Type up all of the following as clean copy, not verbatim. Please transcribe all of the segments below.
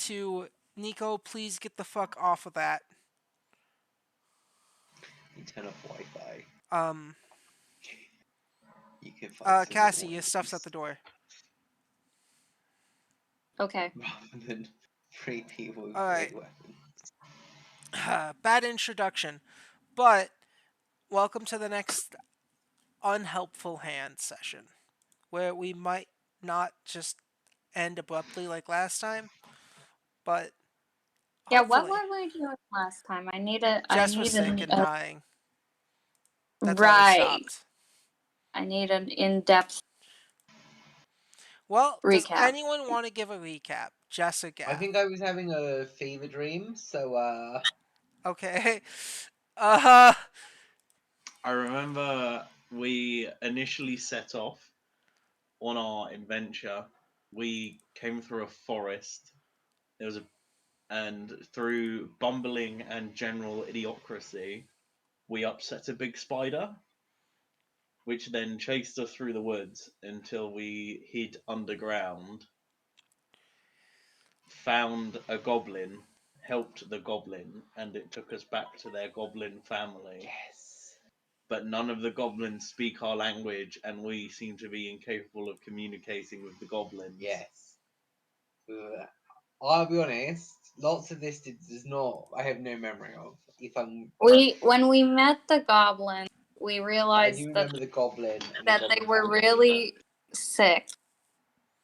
to Nico, please get the fuck off of that. You turn off Wi-Fi. Um, You can find Cassie, your stuff's at the door. Okay. Rather than 3 people with Alright. great weapons. Bad introduction. But, welcome to the next Unhelpful Handd session, where we might not just end abruptly like last time, but Yeah, what hopefully. were we doing last time? Jess was sick and dying. That's right. why we stopped. I need an in-depth Well, recap. Does anyone want to give a recap? Jess or Gaff? I think I was having a fever dream, so Okay. I remember we initially set off on our adventure. We came through a forest. And through bumbling and general idiocracy, we upset a big spider, which then chased us through the woods until we hid underground, found a goblin, helped the goblin, and it took us back to their goblin family. yes. But none of the goblins speak our language, and we seem to be incapable of communicating with the goblins. Yes. I'll be honest, lots of this does not. I have no memory of. When we met the goblin, we I realized do remember the goblin. And that the they goblin were family. really sick,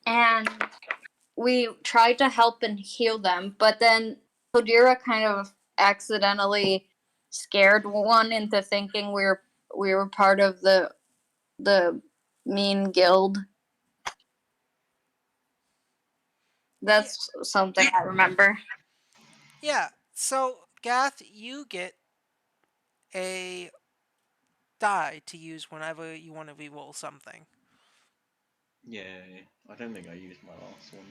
and we tried to help and heal them, but then Kodira kind of accidentally scared one into thinking we were part of the mean guild. That's something I remember. Yeah, so Gath, you get a die to use whenever you want to reroll something. Yeah, I don't think I used my last one.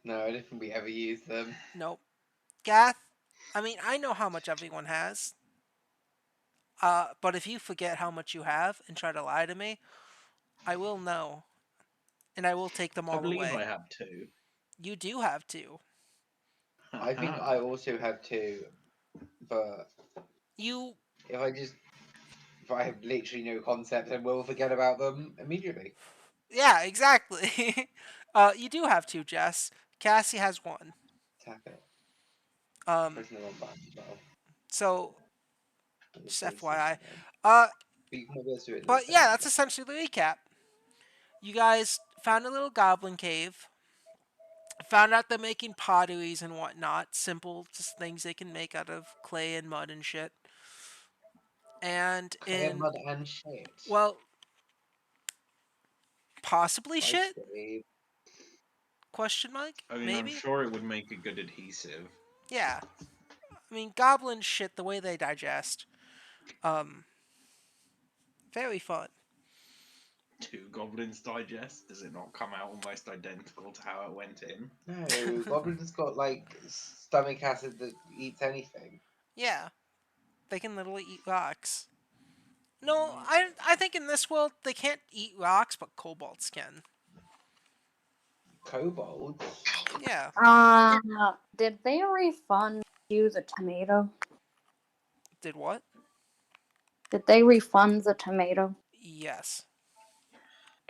No, I don't think we ever used them. Nope. Gath, I mean, I know how much everyone has. But if you forget how much you have and try to lie to me, I will know. And I will take them all I believe away. I have 2. You do have 2. I think I also have 2, but You... if I have literally no concept, I will forget about them immediately. Yeah, exactly. You do have 2, Jess. Cassie has 1. Tap it. Press the wrong button as well. So, just FYI. But yeah, that's essentially the recap. You guys found a little goblin cave. Found out they're making potteries and whatnot. Simple, just things they can make out of clay and mud and shit. And clay and mud and shit. Well, possibly shit? Question mark? I mean, maybe? I'm sure it would make a good adhesive. Yeah. I mean, goblin shit, the way they digest. Very fun. 2 goblins digest? Does it not come out almost identical to how it went in? No, goblins got like stomach acid that eats anything. Yeah. They can literally eat rocks. No, I think in this world they can't eat rocks, but kobolds can. Kobolds? Yeah. Did they refund you the tomato? Did what? Did they refund the tomato? Yes.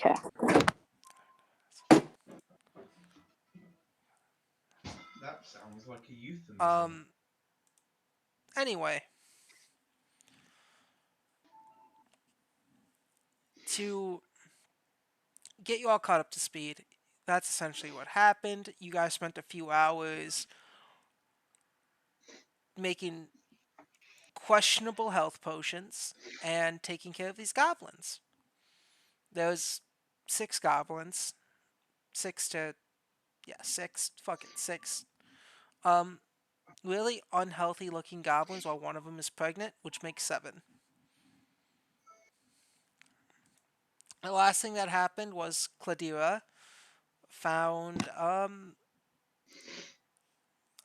Okay. That sounds like a euphemism. Anyway. To get you all caught up to speed, that's essentially what happened. You guys spent a few hours making questionable health potions and taking care of these goblins. There's 6 goblins. 6 to... Yeah, 6. Fuck it, 6. Really unhealthy looking goblins while one of them is pregnant, which makes 7. The last thing that happened was Cladira found a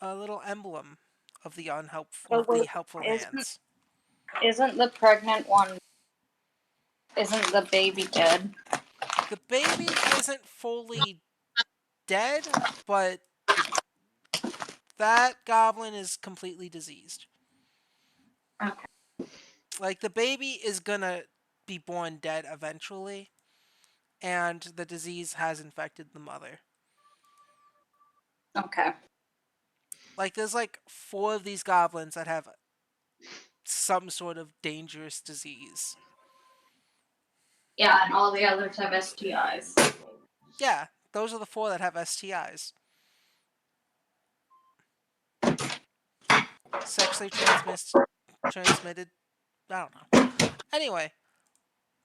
little emblem of the helpful hands. Isn't the pregnant one? Isn't the baby dead? The baby isn't fully dead, but That goblin is completely diseased. Okay. Like the baby is gonna be born dead eventually, and the disease has infected the mother. Okay. Like there's like 4 of these goblins that have some sort of dangerous disease. Yeah, and all the others have STIs. Yeah, those are the 4 that have STIs. Sexually transmitted. I don't know. Anyway,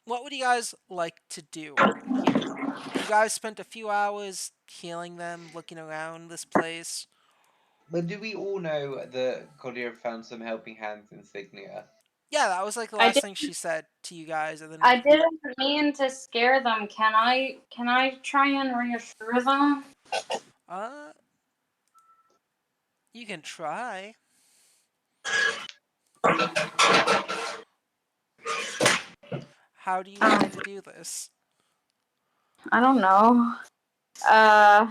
what would you guys like to do here? You guys spent a few hours healing them, looking around this place. But do we all know that Cordelia found some helping hands insignia? Yeah, that was like the I last did. thing she said to you guys, and then I didn't mean to scare them. Can I try and reassure them? uh, you can try. How do you want Um, to do this? I don't know. Uh,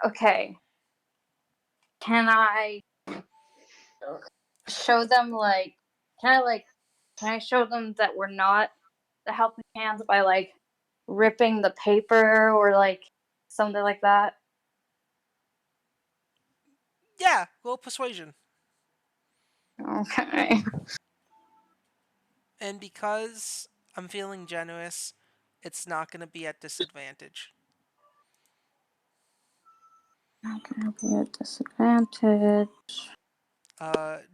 okay. Can I show them can I show them that we're not the helping hands by like ripping the paper or like something like that? Yeah, roll persuasion. Okay. And because I'm feeling generous, it's not going to be at disadvantage. Not gonna be a disadvantage.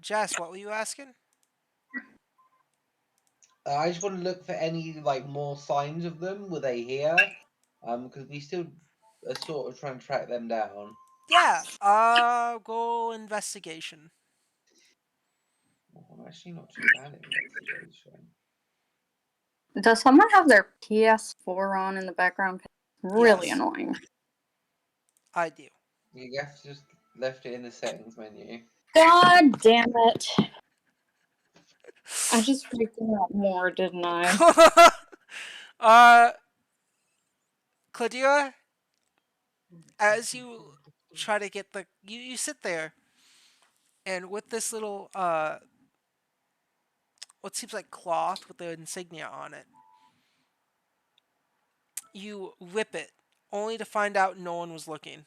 Jess, what were you asking? I just want to look for any like more signs of them. Were they here? Because we still are sort of trying to track them down. Yeah, go investigation. Oh, I'm actually not too bad at investigation. Does someone have their PS4 on in the background? Really Yes, annoying. I do. You have to just left it in the settings menu. God damn it. I just freaked out more, didn't I? uh, Claudia, as you try to get you sit there, and with this little what seems like cloth with the insignia on it, you rip it, only to find out no one was looking.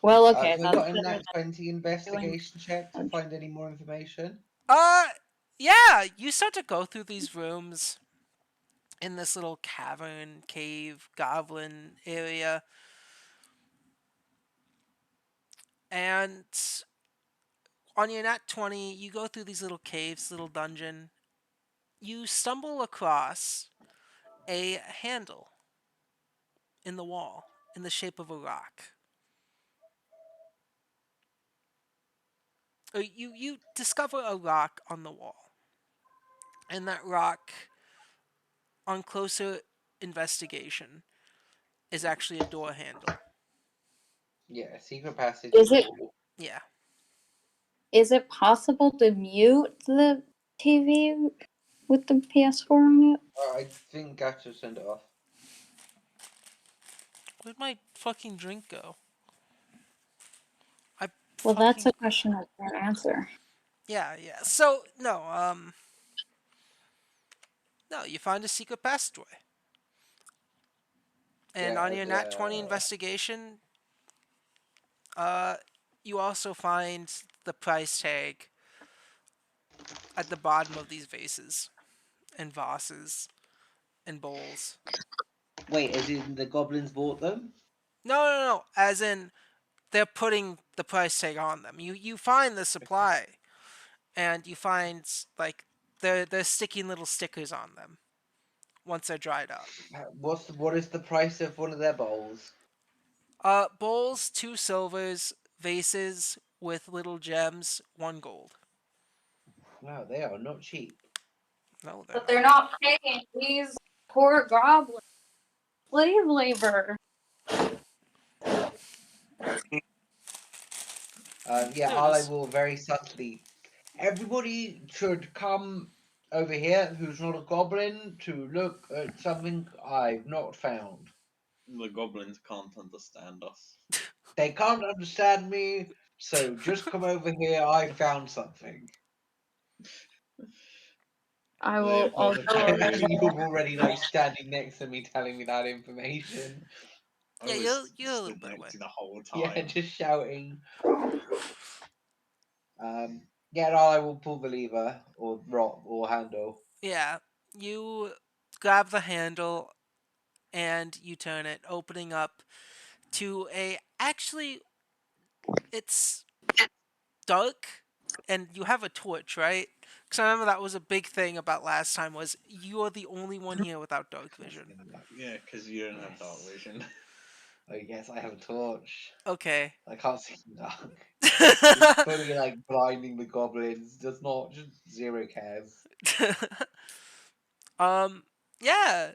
Well, okay, So I that's got a better nat 20 than doing investigation check to damage. find any more information. Uh, yeah, you start to go through these rooms in this little cavern, cave, goblin area, and on your nat 20, you go through these little caves, little dungeon. You stumble across a handle in the wall in the shape of a rock. You discover a rock on the wall, and that rock, on closer investigation, is actually a door handle. Yeah, secret passage Is door. Yeah. is it possible to mute the TV with the PS4 on it? I think Gato turned it off. Where'd my fucking drink go? I Well, that's fucking a question I can't answer. yeah. So no, you find a secret passageway, and on your Get nat 20 investigation, uh, you also find the price tag at the bottom of these vases and vases and bowls. Wait, as in the goblins bought them? No. As in, they're putting the price tag on them. You find the supply, and you find like they're sticking little stickers on them once they're dried up. What is the price of one of their bowls? Bowls, 2 silvers, vases with little gems, 1 gold. Wow, they are not cheap. No, they're But they're not. not paying these poor goblins slave labor. Yeah, There it I is. will very subtly. Everybody should come over here who's not a goblin to look at something I've not found. The goblins can't understand us. They can't understand me, so just come over here. I found something. I The will also. apothecary. You're already like standing next to me, telling me that information. I Yeah, was you're a little stood bit next away. to you the whole Yeah, time. just shouting. Yeah, no, I will pull the lever or rock or handle. Yeah, you grab the handle and you turn it, opening up to a. Actually, it's dark, and you have a torch, right? Because I remember that was a big thing about last time was you're the only one here without dark That's vision. gonna work. Yeah, because you don't have dark Yes. vision. Oh yes, I have a torch. Okay. I can't see in the dark. Just fully like blinding the goblins. Does not just zero cares. um. Yeah,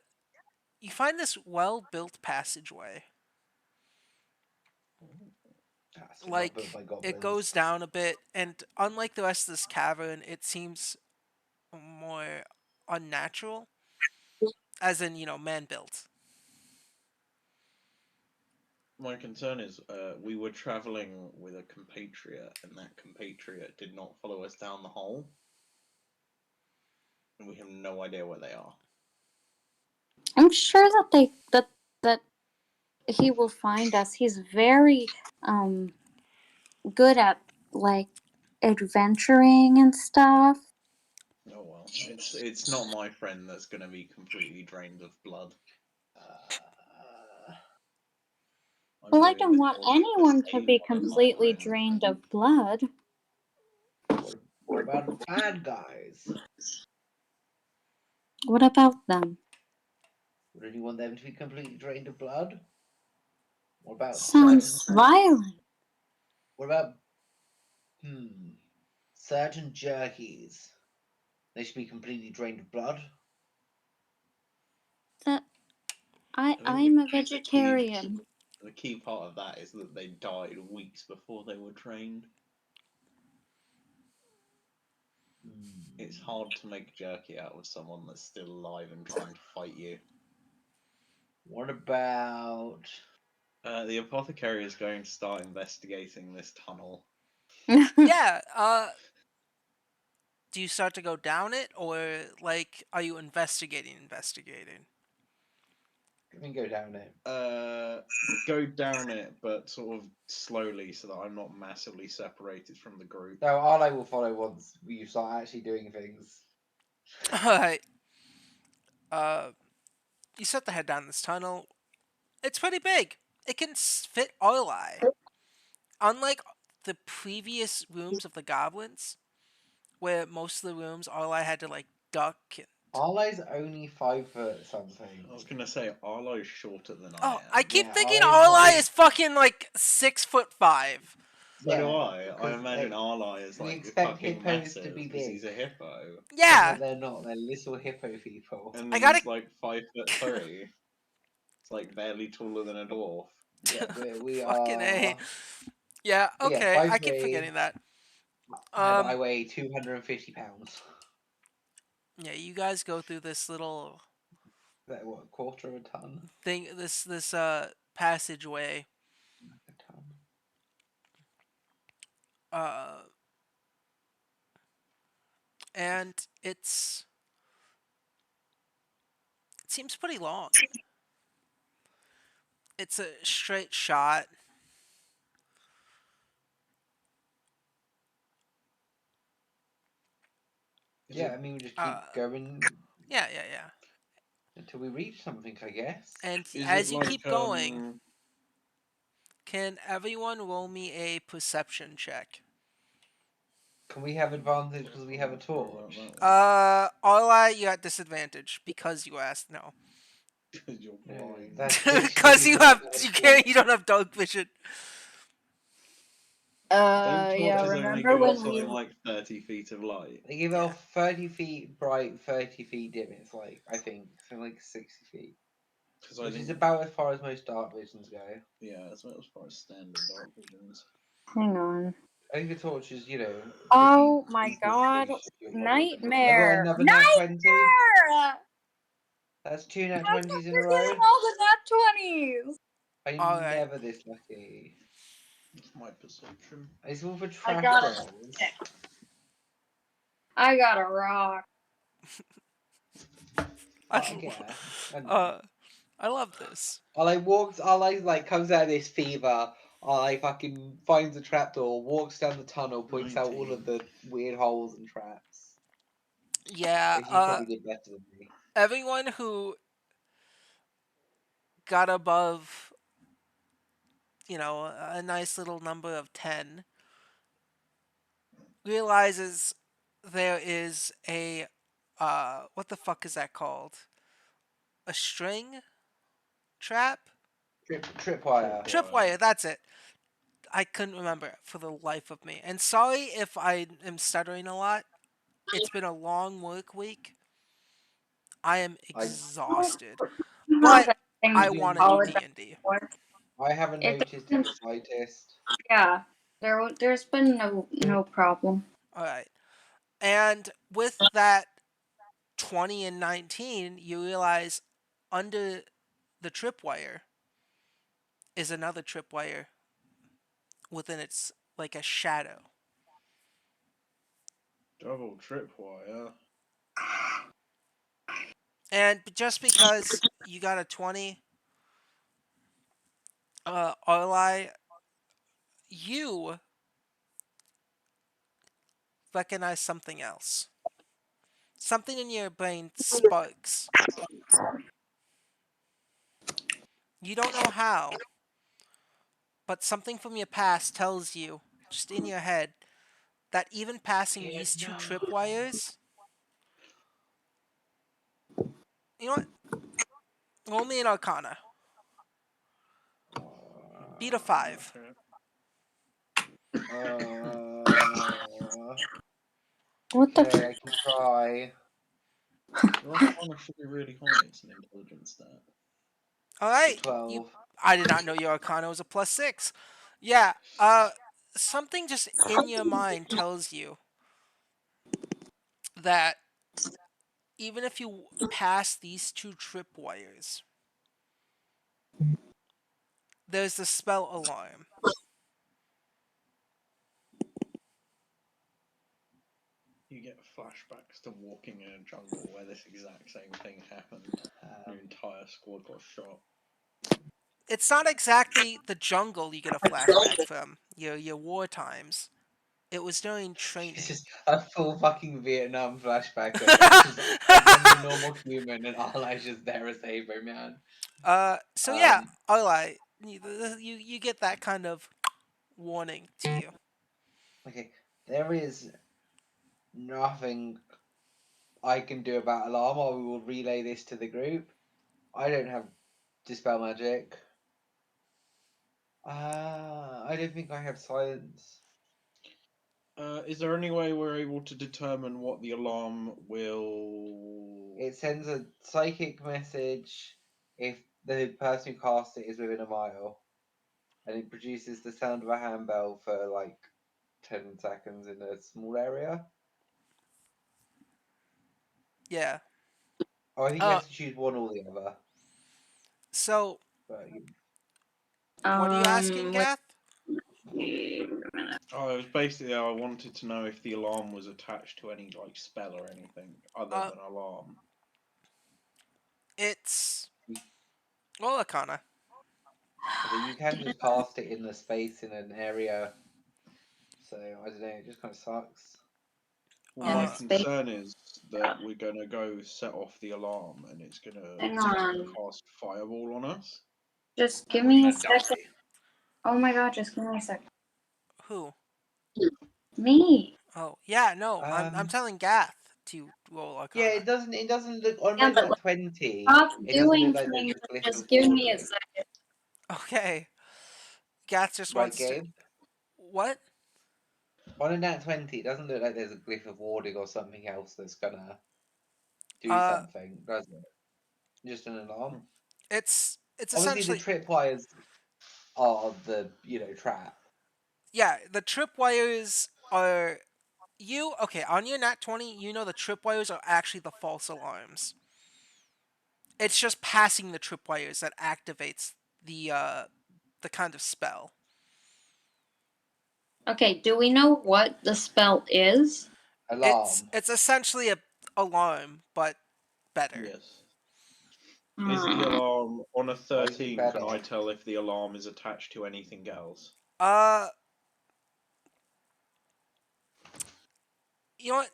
you find this well-built passageway. Ah, so not built Like by it goblins. goes down a bit, and unlike the rest of this cavern, it seems more unnatural, as in man-built. My concern is we were traveling with a compatriot, and that compatriot did not follow us down the hole, and we have no idea where they are. I'm sure that he will find us. He's very um good at like adventuring and stuff. Oh well, it's not my friend that's going to be completely drained of blood. Uh, I'm Well, I doing don't this want all just to anyone to save be one of my completely friends. drained of blood. what about bad guys? What about them? Would you want them to be completely drained of blood? What about certain? Sounds violent. What about certain jerkies? They should be completely drained of blood. That I think I'm a the key vegetarian. the key part of that is that they died weeks before they were trained. It's Hmm. hard to make jerky out of someone that's still alive and trying to fight you. What about? The apothecary is going to start investigating this tunnel. Yeah. Do you start to go down it, or like, are you investigating? Let me go down it. Go down it, but sort of slowly, so that I'm not massively separated from the group. No, I will follow once you start actually doing things. All right. Uh, you start to head down this tunnel. It's pretty big. It can fit Arlai. Unlike the previous rooms of the goblins, where most of the rooms Arlai had to like duck. Arlai's only 5 foot something. I was gonna say Arlo's shorter than I Oh, I am. keep Yeah, thinking Arlai's not Arlai big. is fucking like 6'5". So do Yeah, I. I because imagine Arlo is we like expect fucking hippos to massive be because he's big, a hippo, but Yeah, they're not. They're little hippo people. and I then gotta. he's like 5'3". It's like barely taller than a dwarf. Yeah, we Fucking a. are. Yeah, Yeah, okay. five I keep three, forgetting that. and I Um, weigh 250 pounds. yeah, you guys go through this little That what, a quarter of a ton? thing, this passageway. A ton. Uh, and it seems pretty long. It's a straight shot. Is Yeah, it? I mean we just Uh, keep going yeah. until we reach something, I guess. And Is it as you like keep going, can everyone roll me a perception check? Can we have advantage because we have a Not sure about torch? that one. Arla, you at disadvantage because you asked no. Because you're No, blind. that's Because literally because I have a you torch. don't have dark vision. Don't Yeah, torches only remember give off when something we like 30 feet of light? They give Yeah. off 30 feet bright, 30 feet dim. It's like, I think, something like 60 feet. Because I Which is think, about as far as most dark visions go. yeah, as far as standard dark visions. hang on. I think the torch is, pretty Oh my easy to god. reach if you're following. Have I got Nightmare. another nat 20? Nightmare! That's two nat How come 20s in a you're row. getting all the nat 20s? All I'm right. never this lucky. That's my perception. It's all for I trash got a rolls. I got a rock. I guess. I don't know. I love this. I comes out of this fever. I fucking finds a trapdoor, walks down the tunnel, points out all of 19. the weird holes and traps. Yeah. Which you probably did better than me. Everyone who got above, a nice little number of 10 realizes there is what the fuck is that called? A string trap? Tripwire. Tripwire, that's it. I couldn't remember it for the life of me. And sorry if I am stuttering a lot. It's been a long work week. I am I exhausted. You have But that thing I to want to do apologize D&D. for. I haven't It noticed in doesn't. the slightest. Yeah. There's been no problem. All right. And with that 20 and 19, you realize under the tripwire is another tripwire within its like a shadow. Double tripwire. And just because you got a 20, Arli, you recognize something else. Something in your brain sparks. You don't know how, but something from your past tells you, just in your head, that even passing Scared these two no. tripwires, you know what? Roll me an Arcana. Beat a 5. Okay. What the? Okay, I can try. Your Arcana should be really high. It's an intelligence stat. All It's a right. You. 12. I did not know your Arcana was a +6. Yeah. Something just in your mind tells you that even if you pass these two tripwires, there's the spell alarm. You get flashbacks to walking in a jungle where this exact same thing happened. Your Um, entire squad got shot. It's not exactly the jungle you get a flashback from. Your war times. It was during it's training. just a full fucking Vietnam flashback where it's just everyone's a normal human and Arli's just there as a hero man. So yeah, Um, Arli, you get that kind of warning to you. okay, there is nothing I can do about alarm, or we will relay this to the group. I don't have dispel magic. I don't think I have silence. Is there any way we're able to determine what the alarm will? It sends a psychic message if the person who cast it is within a mile, and it produces the sound of a handbell for like 10 seconds in a small area. Yeah. Oh, I think you Uh, have to choose one or the other. so But what are you asking, Wait, Gath? Oh, it was basically I wanted to know if the alarm was attached to any like spell or anything other Uh, than alarm. it's you, well, Arcana. okay, you can just cast it in the space in an area. So I don't know. It just kind of sucks. Well, in my Uh, space. concern is that we're gonna go set off the alarm and it's gonna Hang on. cast fireball on us. Just And give we're me a gonna second. die. Oh my god, just give me a second. who? Me. Oh, yeah. No, I'm Um, telling Gath to roll yeah, Arcana. it doesn't look on Yeah, my but nat like, 20. stop It doesn't look doing like there's things a and glyph just of give me a warding. second. Okay. Gath just Right, wants to. Gabe? What? On a nat 20, it doesn't look like there's a glyph of warding or something else that's gonna do Uh, something, does it? Just an alarm. it's Obviously, the essentially tripwires are the trap. Yeah, the tripwires are okay, on your nat 20, you know the tripwires are actually the false alarms. It's just passing the tripwires that activates the kind of spell. Okay, do we know what the spell is? It's Alarm. it's essentially a alarm, but better. Yes. Is the Hmm. alarm on a Why is it 13? Can better? I tell if the alarm is attached to anything else? Uh, you know what?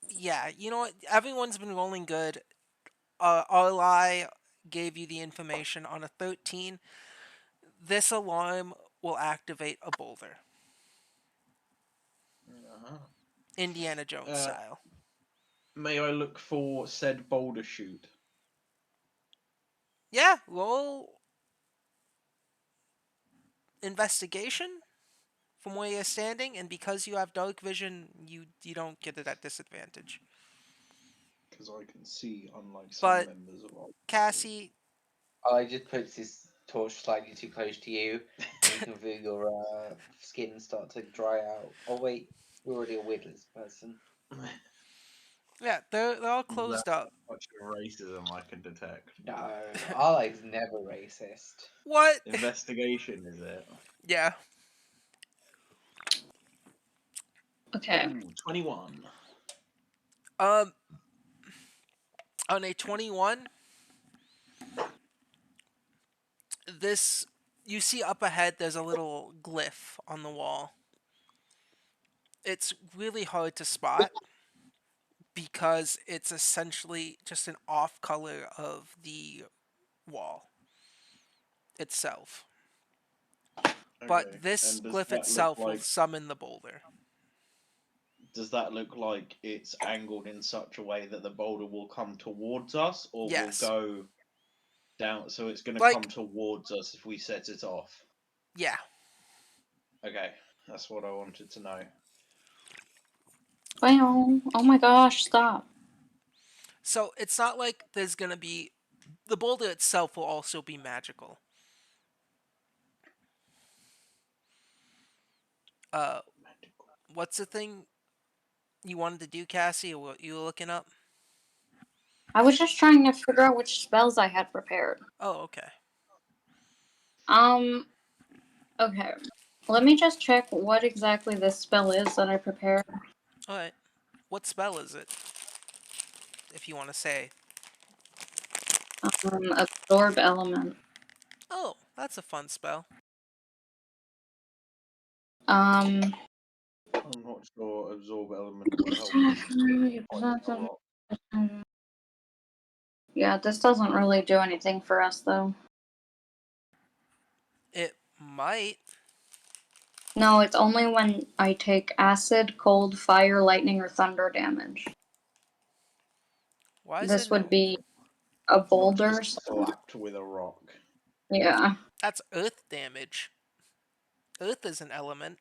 Yeah, you know what? Everyone's been rolling good. Arli gave you the information on a 13. This alarm will activate a boulder, Uh-huh. Indiana Jones Uh, style. may I look for said boulder shoot? Yeah, roll investigation from where you're standing, and because you have dark vision, you don't get it at disadvantage. Because I can see, unlike some But members of our party. Cassie, I just puts his torch slightly too close to you, and you can feel your skin start to dry out. Oh wait, you're already a weirdless person. yeah, they're all That's closed up. how much racism I can detect. No, Arle's never racist. What? Investigation, is it? Yeah. Okay. Ooh, 21. Um, on a 21, this you see up ahead. There's a little glyph on the wall. It's really hard to spot because it's essentially just an off color of the wall itself. But Okay. this And does glyph that look itself will like summon the boulder. it's angled in such a way that the boulder will come towards us or will Yes. go down, so it's going to come Like, towards us if we set it off? yeah. Okay, that's what I wanted to know. Well, oh my gosh, stop. So it's not like there's gonna be. The boulder itself will also be magical. Uh, what's the thing you wanted to do, Cassie, or what you were looking up? I was just trying to figure out which spells I had prepared. Oh, okay. Um, okay. Let me just check what exactly this spell is that I prepared. Alright. What spell is it? If you want to say. Absorb element. Oh, that's a fun spell. Um, I'm not sure absorb element will help us find a rock. yeah, this doesn't really do anything for us though. It might. No, it's only when I take acid, cold, fire, lightning, or thunder damage. Why is it This would no? be a Not boulder. just slapped with a rock. Yeah. That's earth damage. Earth is an element.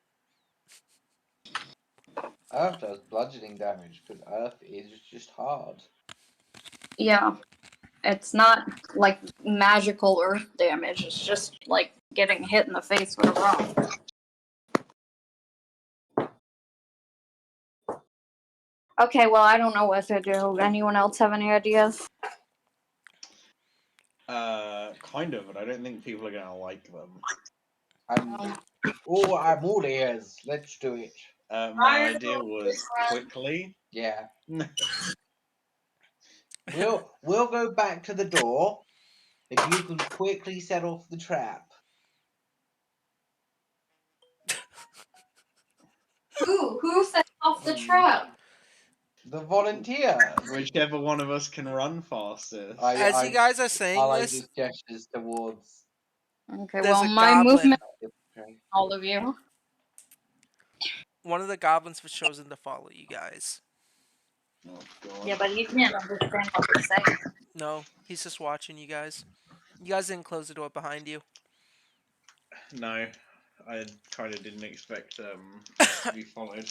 Earth does bludgeoning damage because Earth is just hard. Yeah. It's not like magical earth damage. It's just like getting hit in the face with a rock. Okay, well, I don't know what to do. Anyone else have any ideas? Kind of, but I don't think people are going to like them. I'm all ears. Let's do it. My idea was quickly. Yeah. We'll go back to the door if you can quickly set off the trap. Who set off the trap? The volunteers. Whichever one of us can run fastest. As you guys are saying I this, just gestures towards. Okay, there's well, a my goblin. movement, all of you. One of the goblins was chosen to follow you guys. Oh god. Yeah, but you can't understand what we're saying. No, he's just watching you guys. You guys didn't close the door behind you. No, I kind of didn't expect to be followed.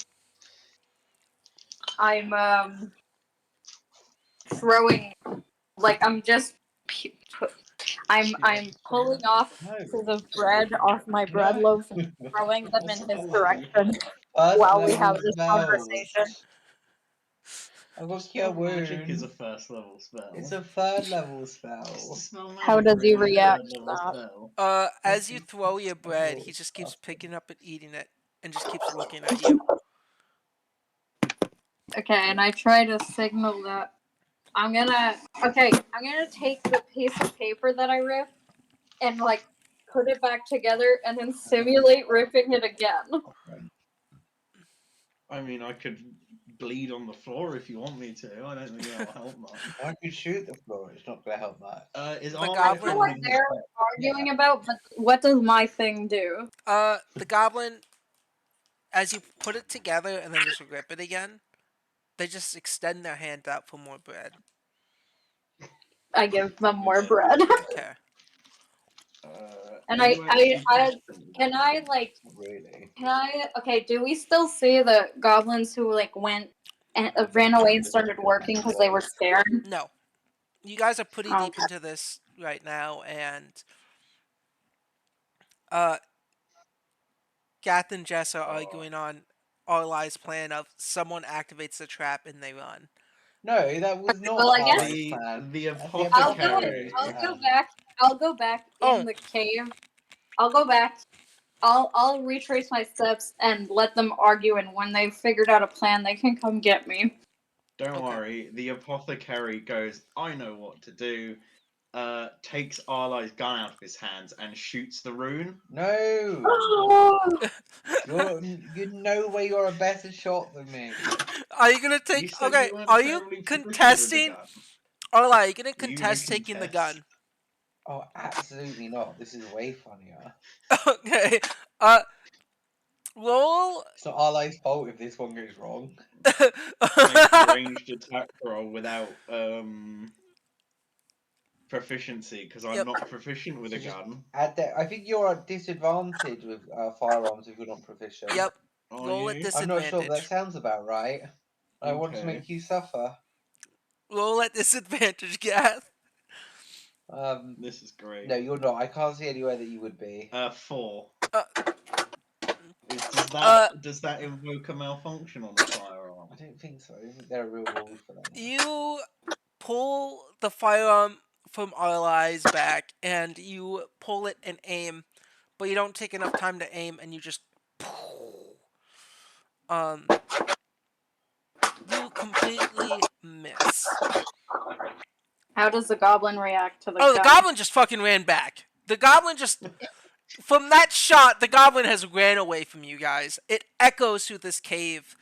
I'm throwing, like I'm just, I'm pulling off No. pieces of bread off my bread No. loaf and throwing them in his direction First while we level have this spells. conversation. I've got cure Magic is a wounds. first level spell. It's a third level Is spell. dispel magic How does he really a react third to level that? spell? As you throw your bread, he just keeps picking up and eating it, and just keeps looking at you. Okay, and I try to signal that I'm gonna take the piece of paper that I ripped and like put it back together and then simulate ripping it again. I mean, I could bleed on the floor if you want me to. I don't think that'll help much. I could shoot the floor. It's not going to help much. Is The Arlo I know goblin- what holding his they're pet? arguing about, but what does my thing do? The goblin, as you put it together and then just rip it again, they just extend their hand out for more bread. I give them more bread. Okay. And Are you actually can I like Really? okay, do we still see the goblins who like went and ran away and started working because they were scared? No. You guys are pretty Oh. deep into this right now, and uh, Gath and Jess are arguing on Arlai's plan of someone activates the trap and they run. No, that was not Well, I guess Arlo's plan. the That's the apothecary? I'll go back Oh. in the cave. I'll go back. I'll retrace my steps and let them argue, and when they've figured out a plan, they can come get me. Don't Okay. worry. The apothecary goes, I know what to do. Takes Arlai's gun out of his hands and shoots the rune. No! You know where you're a better shot than me. Are you gonna You take? said Okay. you weren't Are you terribly proficient with the contesting? gun. Arlai, are you gonna You may contest taking the contest. gun? Oh, absolutely not. This is way funnier. Okay. Roll. It's not Arlo's fault if this one goes wrong. Make a ranged attack roll without proficiency because I'm Yep. not proficient with So a just gun. I think you're at disadvantage with firearms if you're not proficient. Yep. Are Roll at you? I'm not sure, but that disadvantage. sounds about right. I want to Okay. make you suffer. Roll at disadvantage, Gath. This is great. No, you're not. I can't see anywhere that you would be. 4. Uh, Does that invoke a malfunction on the firearm? I don't think so. I don't think there are real rules for that. You pull the firearm from Arlai's back and you pull it and aim, but you don't take enough time to aim and you just you completely miss. How does the goblin react to the Oh, the gun? goblin just fucking ran back. The goblin just from that shot, the goblin has ran away from you guys. It echoes through this cave.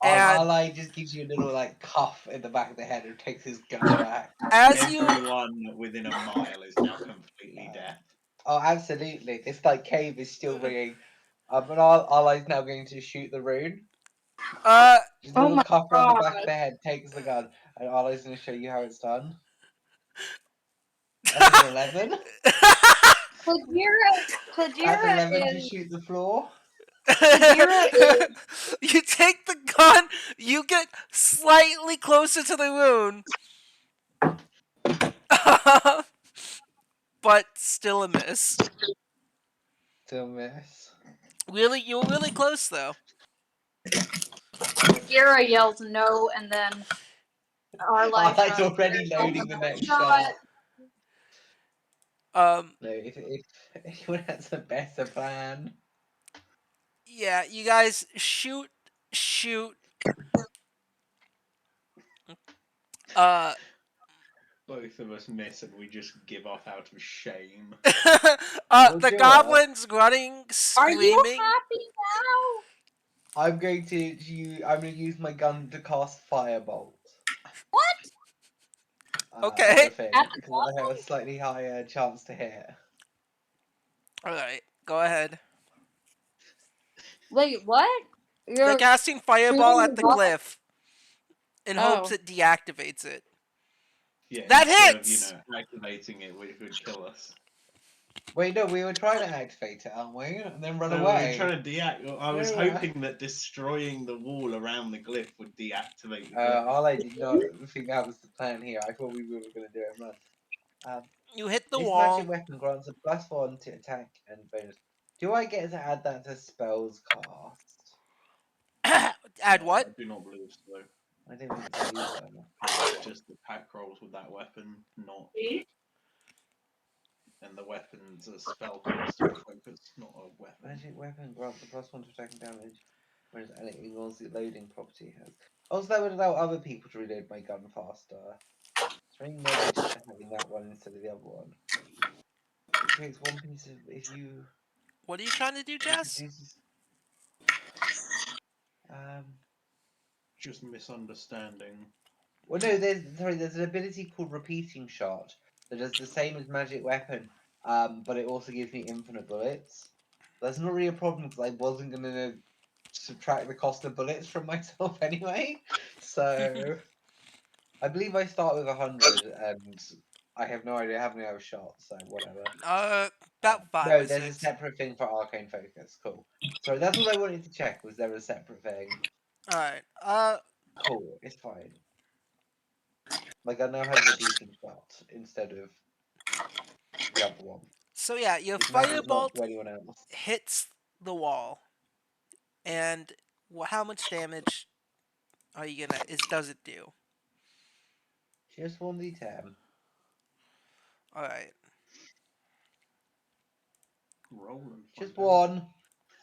And Arlai just gives you a little like cuff in the back of the head and takes his gun back. as you Everyone within a mile is now completely deaf. Oh, absolutely. This like cave is still ringing. But Arlai's now going to shoot the rune. Just a Oh little my cuff around the back god. of the head, takes the gun, and Arlai's going to show you how it's done. That's an 11. That's Kajira 11 to is shoot the floor. Kajira is you take the gun, you get slightly closer to the rune. But still a miss. Still miss. Really, you were really close though. Kajira yells no, and then Arlai Arlai's tries already to loading the next shot. Um, No, if anyone has a better plan. yeah, you guys shoot. Uh, Both of us miss and we just give up out of shame. Well, the do you know what? goblin's running, Are you screaming. happy now? I'm going to use my gun to cast firebolt. What? Okay. That's a thing At the because I have a slightly higher chance to hit. All right, go ahead. Wait, what? They're You're casting fireball shooting at the the gun? cliff in hopes Oh. it deactivates it. Yeah, That instead hits! of, activating it, which would kill us. Wait, no, we were trying to activate it, aren't we? And then run No, away. we're trying to deactivate. I was No, hoping that destroying the wall around the glyph would deactivate the glyph. Arlai did not think that was the plan here. I thought we were going to do it and run. You hit the This magic wall. weapon grants a +1 to attack and bonus. Do I get to add that to spells cast? Add what? I do not believe so. I don't think so either. It's just attack rolls with that weapon, not. And the weapon's a spellcaster focus, not a weapon. Magic weapon grants a +1 to attack and damage, whereas and it ignores the loading property it has. Also, that would allow other people to reload my gun faster. Is there any negatives to having that one instead of the other one? It creates one piece of if you What are you trying to do, it Jess? produces Just misunderstanding. well no, there's an ability called repeating shot that does the same as magic weapon, but it also gives me infinite bullets. That's not really a problem because I wasn't gonna subtract the cost of bullets from myself anyway. So I believe I start with 100 and I have no idea how many I have shot, so whatever. About 5 No, or there's a 6. separate thing for arcane focus. Cool. Sorry, that's all I wanted to check. Was there a separate thing? Alright. Cool. It's fine. My gun now has repeating shot instead of the other one, So yeah, your which matters not firebolt to anyone else. hits the wall, and how much damage are you gonna? Does it do? Just 1d10. All right. Roll and Just find out. one.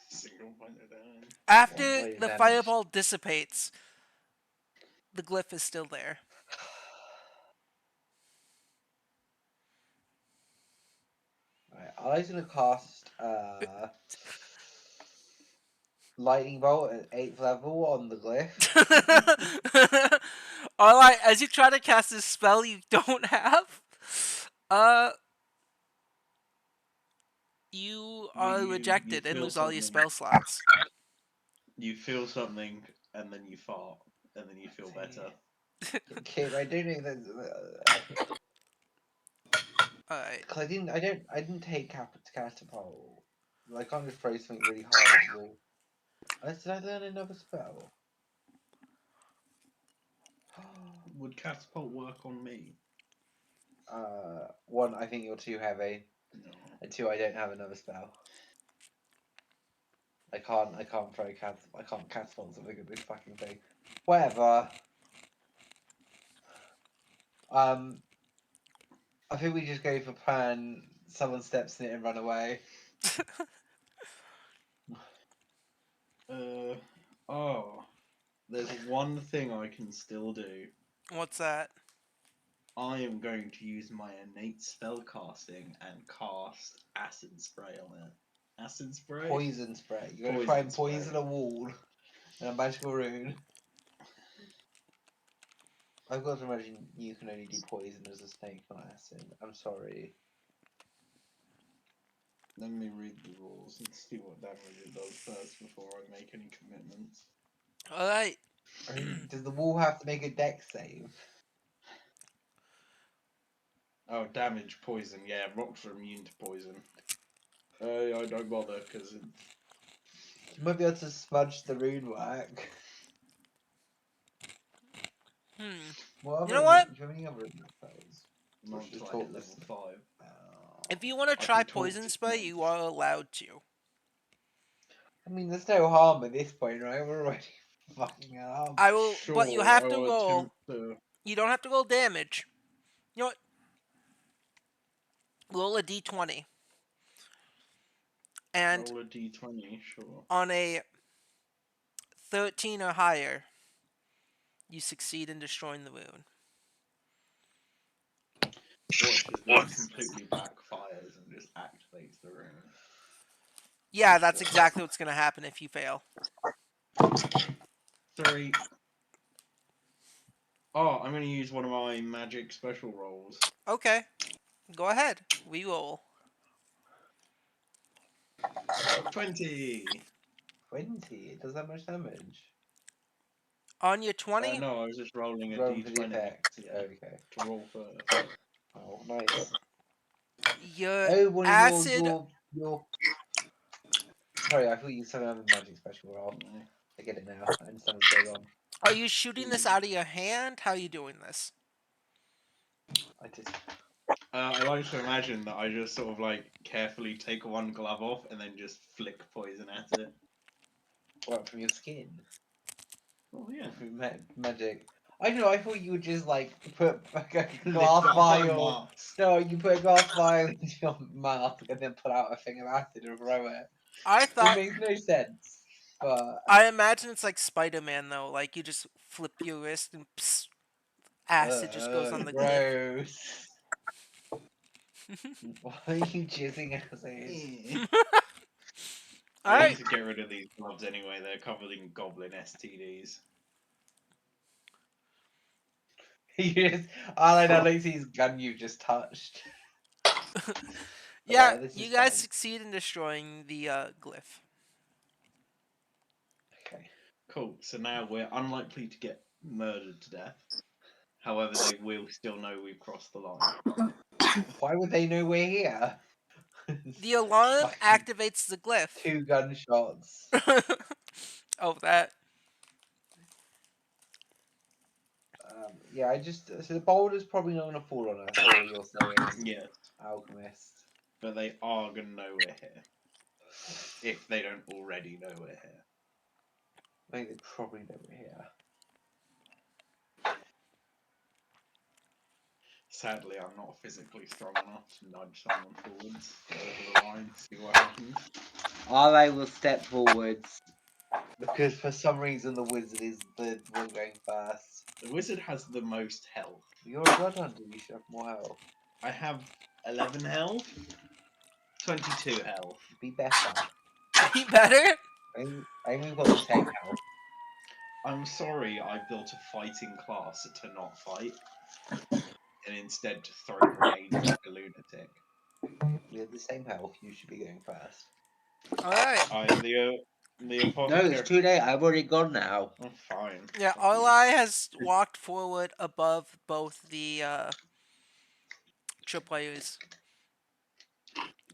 Single point of damage. 1 After point of the damage. fireball dissipates, the glyph is still there. Right, I was gonna cast lightning bolt at 8th level on the glyph. All right. As you try to cast this spell, you don't have. Uh, you are You rejected and feel lose all your something. spell slots. You feel something, and then you fart, and then you feel better. Okay, I don't know that. All right. Cause I didn't take catapult. I can't just throw something really hard at the wall. Unless did I learn another spell? Would catapult work on me? One, I think you're too heavy, No. and two, I don't have another spell. I can't throw I can't catapult something at this fucking thing. Whatever. I think we just go for plan. Someone steps in it and run away. Oh. There's one thing I can still do. What's that? I am going to use my innate spell casting and cast acid spray on it. Acid spray? Poison spray. You're gonna Poison try and spray. poison a wall and a magical rune. I've got to imagine you can only do poison as a snake, not acid. I'm sorry. Let me read the rules and see what damage it does first before I make any commitments. All right. I mean, does the wall have to make a dex save? Oh, damage, poison. Yeah, rocks are immune to poison. I don't bother because You might be able to smudge the rune work. Hmm. What You other know what? do you have any other spells? not Just until I talk hit level this. 5. If you want to I try can talk poison to spray, you are allowed to. I mean, there's no harm at this point, right? We're already fucking it up. I will, Sure, but you have I to will roll. attempt to. You don't have to roll damage. You know what? Roll a d20, and Roll a d20, sure. on a 13 or higher, you succeed in destroying the rune. Watch as this completely backfires and just activates the rune. Yeah, that's exactly what's going to happen if you fail. 3. Oh, I'm going to use one of my magic special rolls. Okay, go ahead. Reroll. 20! 20. It does that much damage. On your 20, No, I was just rolling a Rolling for the d20. effect. Yeah, Okay. to roll first. Oh, nice. your Oh, one of acid. your. Sorry, I thought you said another magic special roll. No. I get it now. I understand what's going on. Are you shooting this out of your hand? How are you doing this? I just. I like to imagine that I just sort of like carefully take one glove off and then just flick poison at it. What, from your skin? Oh yeah. Or from magic? I don't know, I thought you would just like put like, a Lick glass up my vial. mask. No, you put a glass vial into your mouth and then pull out a thing of acid and throw it. I It thought. makes no sense. But I imagine it's like Spider-Man though. Like you just flip your wrist and psst, acid just goes on the glyph. gross. Why are you jizzing acid? All I right. need to get rid of these gloves anyway. They're covered in goblin STDs. You just, all I know, Lucy's gun you just touched. Yeah, This you is guys fine. succeed in destroying the glyph. Okay. Cool. So now we're unlikely to get murdered to death. However, they will still know we've crossed the line. Why would they know we're here? The alarm Fucking activates the glyph. 2 gunshots. Oh, that. Yeah, I just so the boulder's probably not gonna fall on us. Is what you're saying, Yes, alchemist? but they are gonna know we're here if they don't already know we're here. I think they probably know we're here. Sadly, I'm not physically strong enough to nudge someone forwards over the line, see what happens. I will step forwards because for some reason the wizard is the one going first. The wizard has the most health. You're a blood hunter. You should have more health. I have 11 health, 22 health. Be better. Be better? I think we've got the same health. I'm sorry I built a fighting class to not fight, and instead to throw grenades like a lunatic. We have the same health. You should be going first. All right. The No, it's apothecary. too late. I've already gone now. Oh, fine. Yeah, Fuck you. Arlai has walked forward above both the tripwires.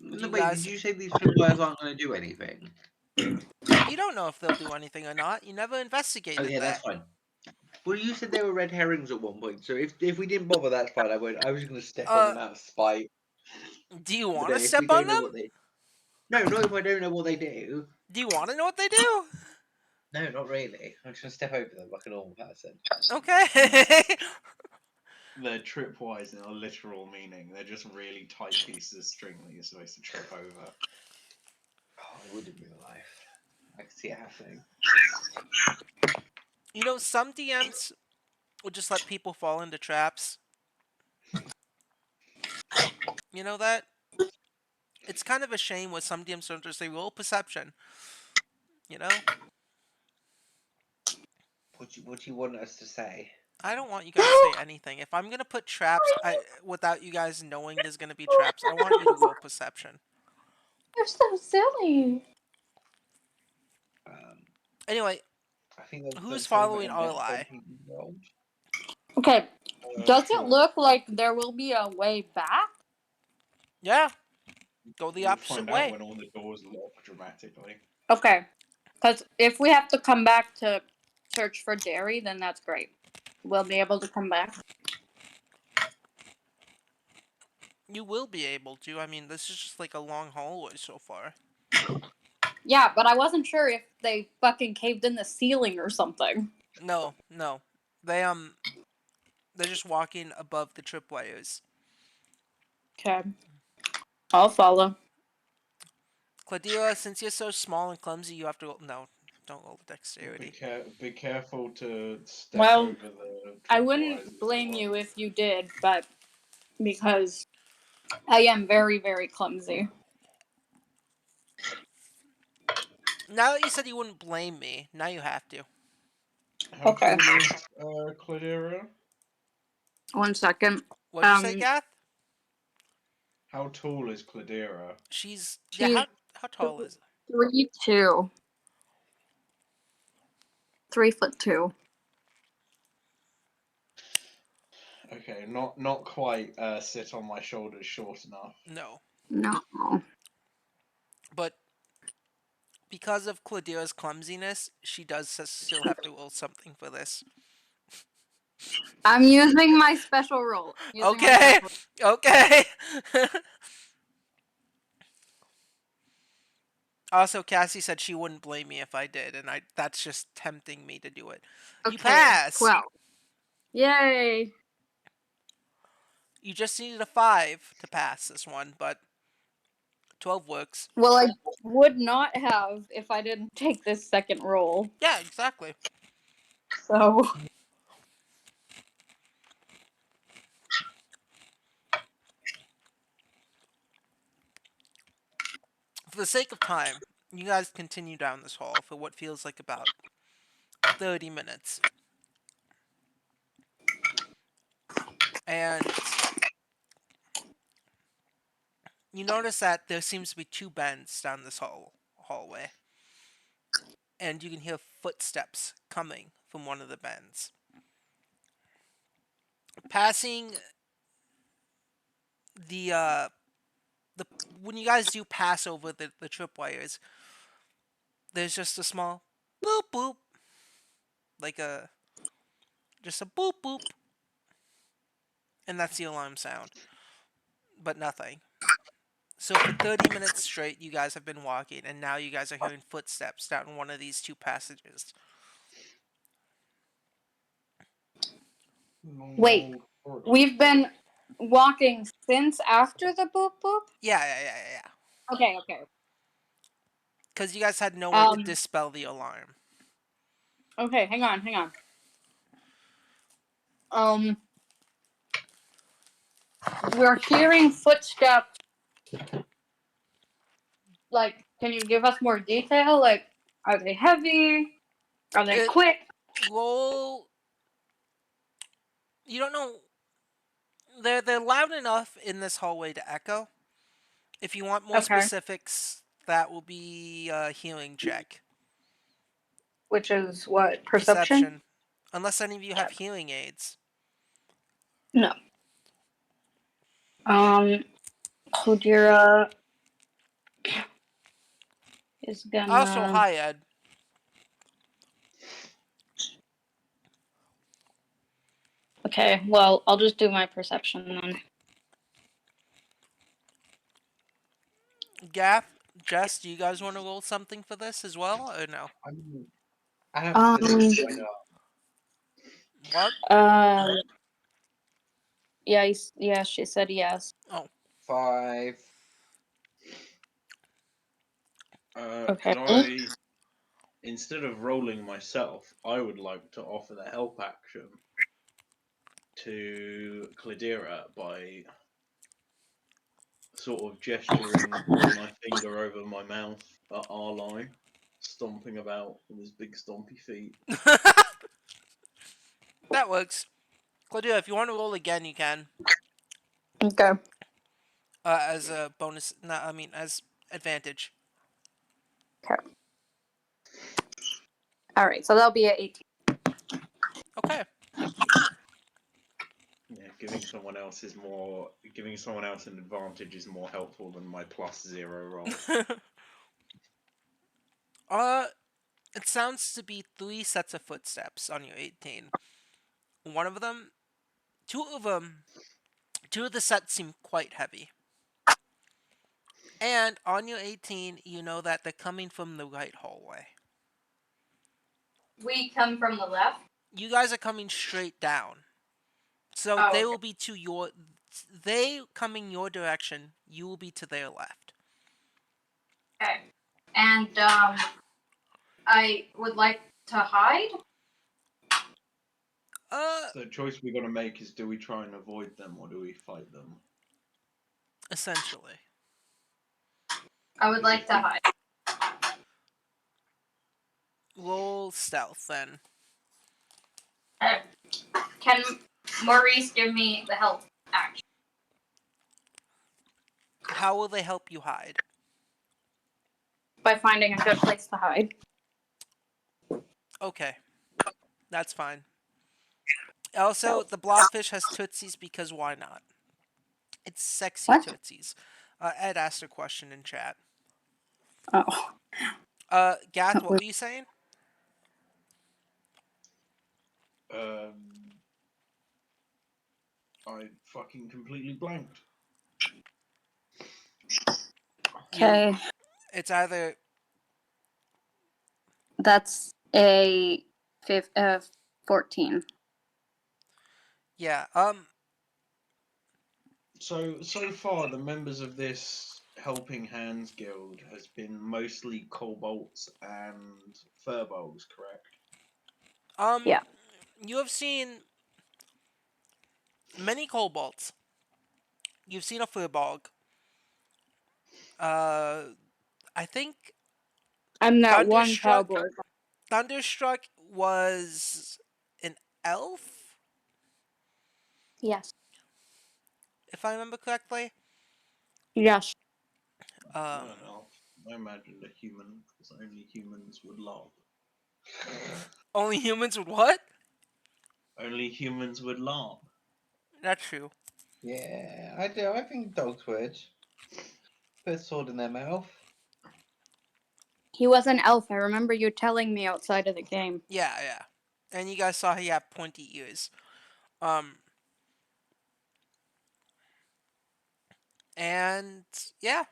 No, You wait, did guys, you say these tripwires aren't going to do anything? you don't know if they'll do anything or not. You never investigated Okay, that's that. fine. Well, you said they were red herrings at one point, so if we didn't bother, that's fine. I won't. I was going to step on Uh, them out of spite. do you But want no, to if we step on don't know them? what they, no, not if I don't know what they do. Do you want to know what they do? No, not really. I'm just going to step over them like a normal person. Okay. They're tripwires in a literal meaning. They're just really tight pieces of string that you're supposed to trip over. Oh, I would in real life. I can see it happening. You know, some DMs will just let people fall into traps. You know that? It's kind of a shame when some DMs don't just say roll perception. You know? What do you want us to say? I don't want you guys to say anything. If I'm gonna put traps, without you guys knowing there's gonna be traps, I want you to roll perception. You're so silly. Um, Anyway, I think who's that's something following that events Arlai? don't people involved. Okay, does it Sure. look like there will be a way back? Yeah, go the We'll opposite find out way. when all the doors lock dramatically. Okay, because if we have to come back to search for Jerry, then that's great. We'll be able to come back. You will be able to. I mean, this is just like a long hallway so far. Yeah, but I wasn't sure if they fucking caved in the ceiling or something. No, no. They they're just walking above the tripwires. Okay, I'll follow. Cladira, since you're so small and clumsy, you have to. No, don't roll dexterity. Be careful to step Well, over the I tripwires wouldn't as blame well. you if you did, but because I am very, very clumsy. Now that you said you wouldn't blame me, now you have to. How Okay, tall is Cladira? 1 second. What'd you say, Gath? How tall is Cladira? She's yeah. She's How tall is it? 3'2", 3'2". Okay, not quite sit on my shoulders short enough. No, No. but because of Cladira's clumsiness, she does still have to roll something for this. I'm using my special roll. Okay. Okay. Also, Cassie said she wouldn't blame me if I did, and that's just tempting me to do it. You Okay, pass. 12. Yay! You just needed a 5 to pass this one, but 12 works. Well, I would not have if I didn't take this second roll. Yeah, exactly. So, For the sake of time, you guys continue down this hall for what feels like about 30 minutes. And you notice that there seems to be 2 bends down this hallway. And you can hear footsteps coming from one of the bends. Passing the when you guys do pass over the tripwires, there's just a small boop boop, like just a boop boop, and that's the alarm sound, but nothing. So for 30 minutes straight, you guys have been walking, and now you guys are hearing footsteps down one of these 2 passages. wait. We've been walking since after the boop boop? Yeah. Okay. Because you guys had nowhere to Um, dispel the alarm. okay, hang on. Um, we're hearing footsteps. Like, can you give us more detail? Like, are they heavy? Are they It quick? roll. You don't know. They're loud enough in this hallway to echo. If you want more Okay. specifics, that will be a healing check. Which is what? Perception? Unless any of you have healing aids. No. Kodira is Also, gonna. hi, Ed. Okay, well, I'll just do my perception then. Gaff, Jess, do you guys want to roll something for this as well, or no? I have physics. Why not? What? Yeah, she said yes. Oh, 5. Okay. Could I, instead of rolling myself, I would like to offer the help action to Cladira by sort of gesturing with my finger over my mouth at our line, stomping about with his big stompy feet. that works. Claudia, if you want to roll again, you can. Okay. As a bonus, no, I mean as advantage. Okay. All right, so that'll be at 18. Okay. Yeah, giving someone else an advantage is more helpful than my +0 roll. It sounds to be 3 sets of footsteps on your 18. One of them, two of them, two of the sets seem quite heavy. And on your 18, you know that they're coming from the right hallway. We come from the left. You guys are coming straight down. So they will be to your. They coming your direction, you will be to their left. Okay. And I would like to hide. So the choice we're going to make is: do we try and avoid them, or do we fight them? Essentially. I would like to hide. Roll stealth then. Can Maurice give me the help action? How will they help you hide? By finding a good place to hide. Okay. That's fine. Also, the blobfish has tootsies because why not? It's sexy What? tootsies. Ed asked a question in chat. Oh. Gath, what were you saying? I fucking completely blanked. You, Okay, it's either that's a 14. yeah. So far, the members of this Helping Hands Guild has been mostly kobolds and furbolgs, correct? Um, Yeah. you have seen many kobolds. You've seen a furbolg. Uh, I think I'm that one Thunderstruck. cowboy. Thunderstruck was an elf, Yes. if I remember correctly. Yes. Um, Not an elf. I imagined a human, because only humans would laugh. only humans would what? Only humans would laugh. That's true. Yeah, I do. I think dogs would. Put a sword in their mouth. He was an elf. I remember you telling me outside of the game. Yeah, yeah. And you guys saw he had pointy ears. Um, and yeah,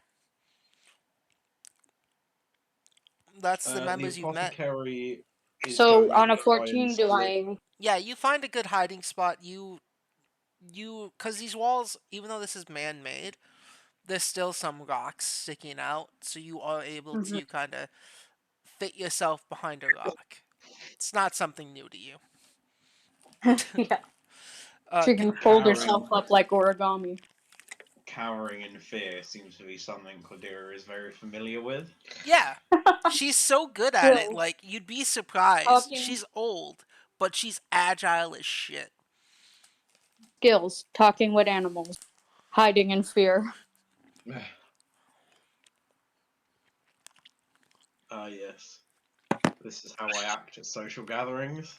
that's the The members you've met. apothecary is So going on a to try and 14, do slip. I? Yeah, you find a good hiding spot. Because these walls, even though this is man-made, there's still some rocks sticking out, so you are able Mhm. to kind of fit yourself behind a rock. It's not something new to you. Yeah. Uh, She con- can fold herself Cowering, up like origami. cowering in fear seems to be something Cladira is very familiar with. yeah, she's so good at it. Skills. Like you'd be surprised. Talking She's old, but she's agile as shit. skills. Talking with animals. Hiding in fear. Ah, yes. This is how I act at social gatherings.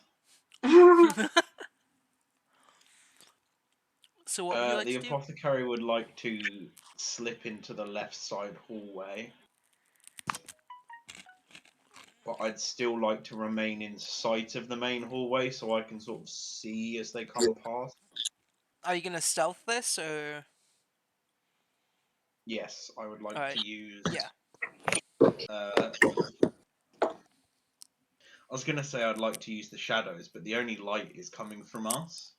So what would you like The to do? apothecary would like to slip into the left side hallway, but I'd still like to remain in sight of the main hallway so I can sort of see as they come past. Are you gonna stealth this or? Yes, I would All like right. to use. Yeah. I was gonna say I'd like to use the shadows, but the only light is coming from us.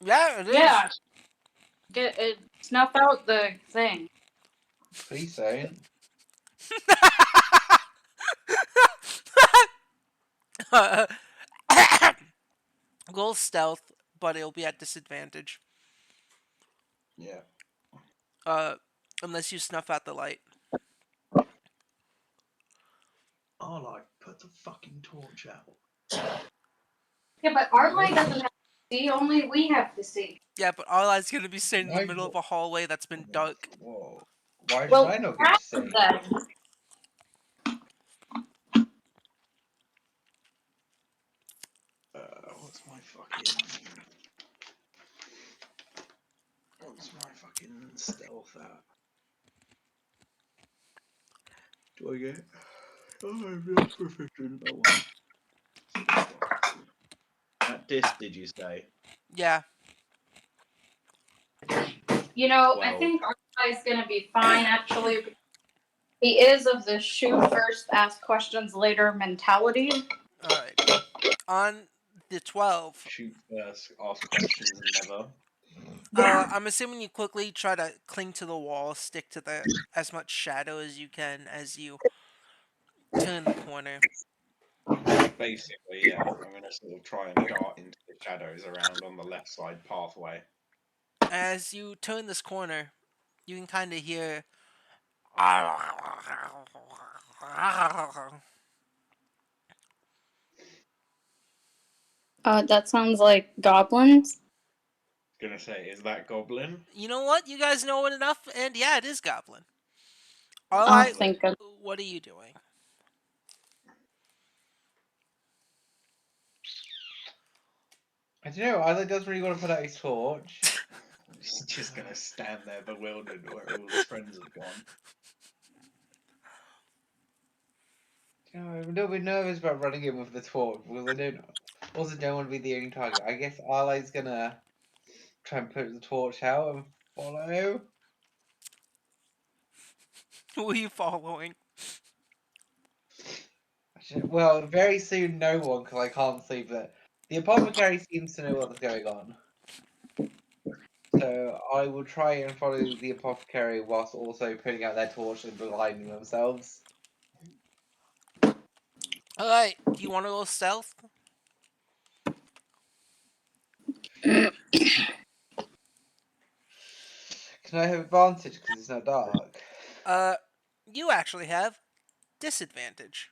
Yeah, it is. Yeah. Get it. Snuff out the thing. Please don't. Roll stealth, but it'll be at disadvantage. Yeah. Uh, unless you snuff out the light. I'll like put the fucking torch out. Yeah, but our light doesn't have to see. Only we have to see. Yeah, but Arline's gonna be sitting in the Why? middle of a hallway that's been dark. Whoa. Why should Well, I not get to half of see? them. What's my fucking? What's my fucking stealth at? Do I get? Oh, I'm not proficient. Oh well. At dis, did you say? Yeah. You know, I 12. think our guy's gonna be fine. Actually, he is of the shoot first, ask questions later mentality. Alrighty. On the 12, Shoot first, ask questions never. Yeah. I'm assuming you quickly try to cling to the wall, stick to the as much shadow as you can as you turn the corner. Basically, yeah. I'm gonna sort of try and dart into the shadows around on the left side pathway. As you turn this corner, you can kind of hear. That sounds like goblins. Gonna say, is that goblin? You know what? You guys know it enough, and yeah, it is Goblin. Oh, Alright, thank goodness. what are you doing? I don't know. Either does really want to put out his torch. He's just gonna stand there bewildered where all his friends have gone. You know, I'm a little bit nervous about running in with the torch because I don't. Also, don't want to be the only target. I guess Arline's gonna try and put the torch out and follow. Who are you following? Well, very soon no one, because I can't see, but the apothecary seems to know what's going on. So I will try and follow the apothecary whilst also putting out their torch and blinding themselves. Alright, do you want to go stealth? Can I have advantage because it's not dark? Uh, you actually have disadvantage.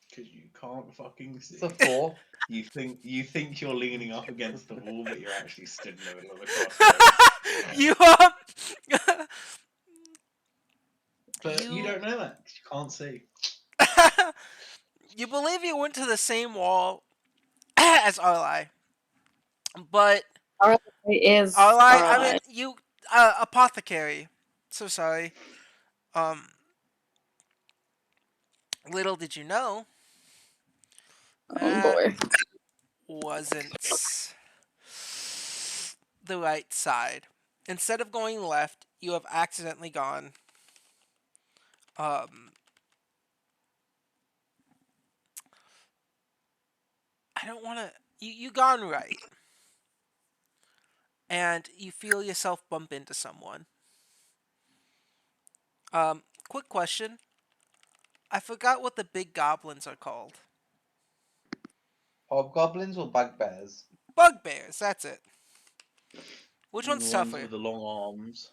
Because you can't fucking see. It's a 4. You think you're leaning up against the wall, but you're actually stood in the middle of the crossroads. you But you you don't know that 'cause you can't see. you believe you went to the same wall as Arli, but Arlie is Arli, I mean Arlie. you apothecary. So sorry. Um, little did you know Oh that boy. wasn't the right side. Instead of going left, you have accidentally gone um I don't want to you gone right and you feel yourself bump into someone. Quick question. I forgot what the big goblins are called. Hobgoblins or bugbears? Bugbears, that's it. Which And one's the ones tougher? with the long arms.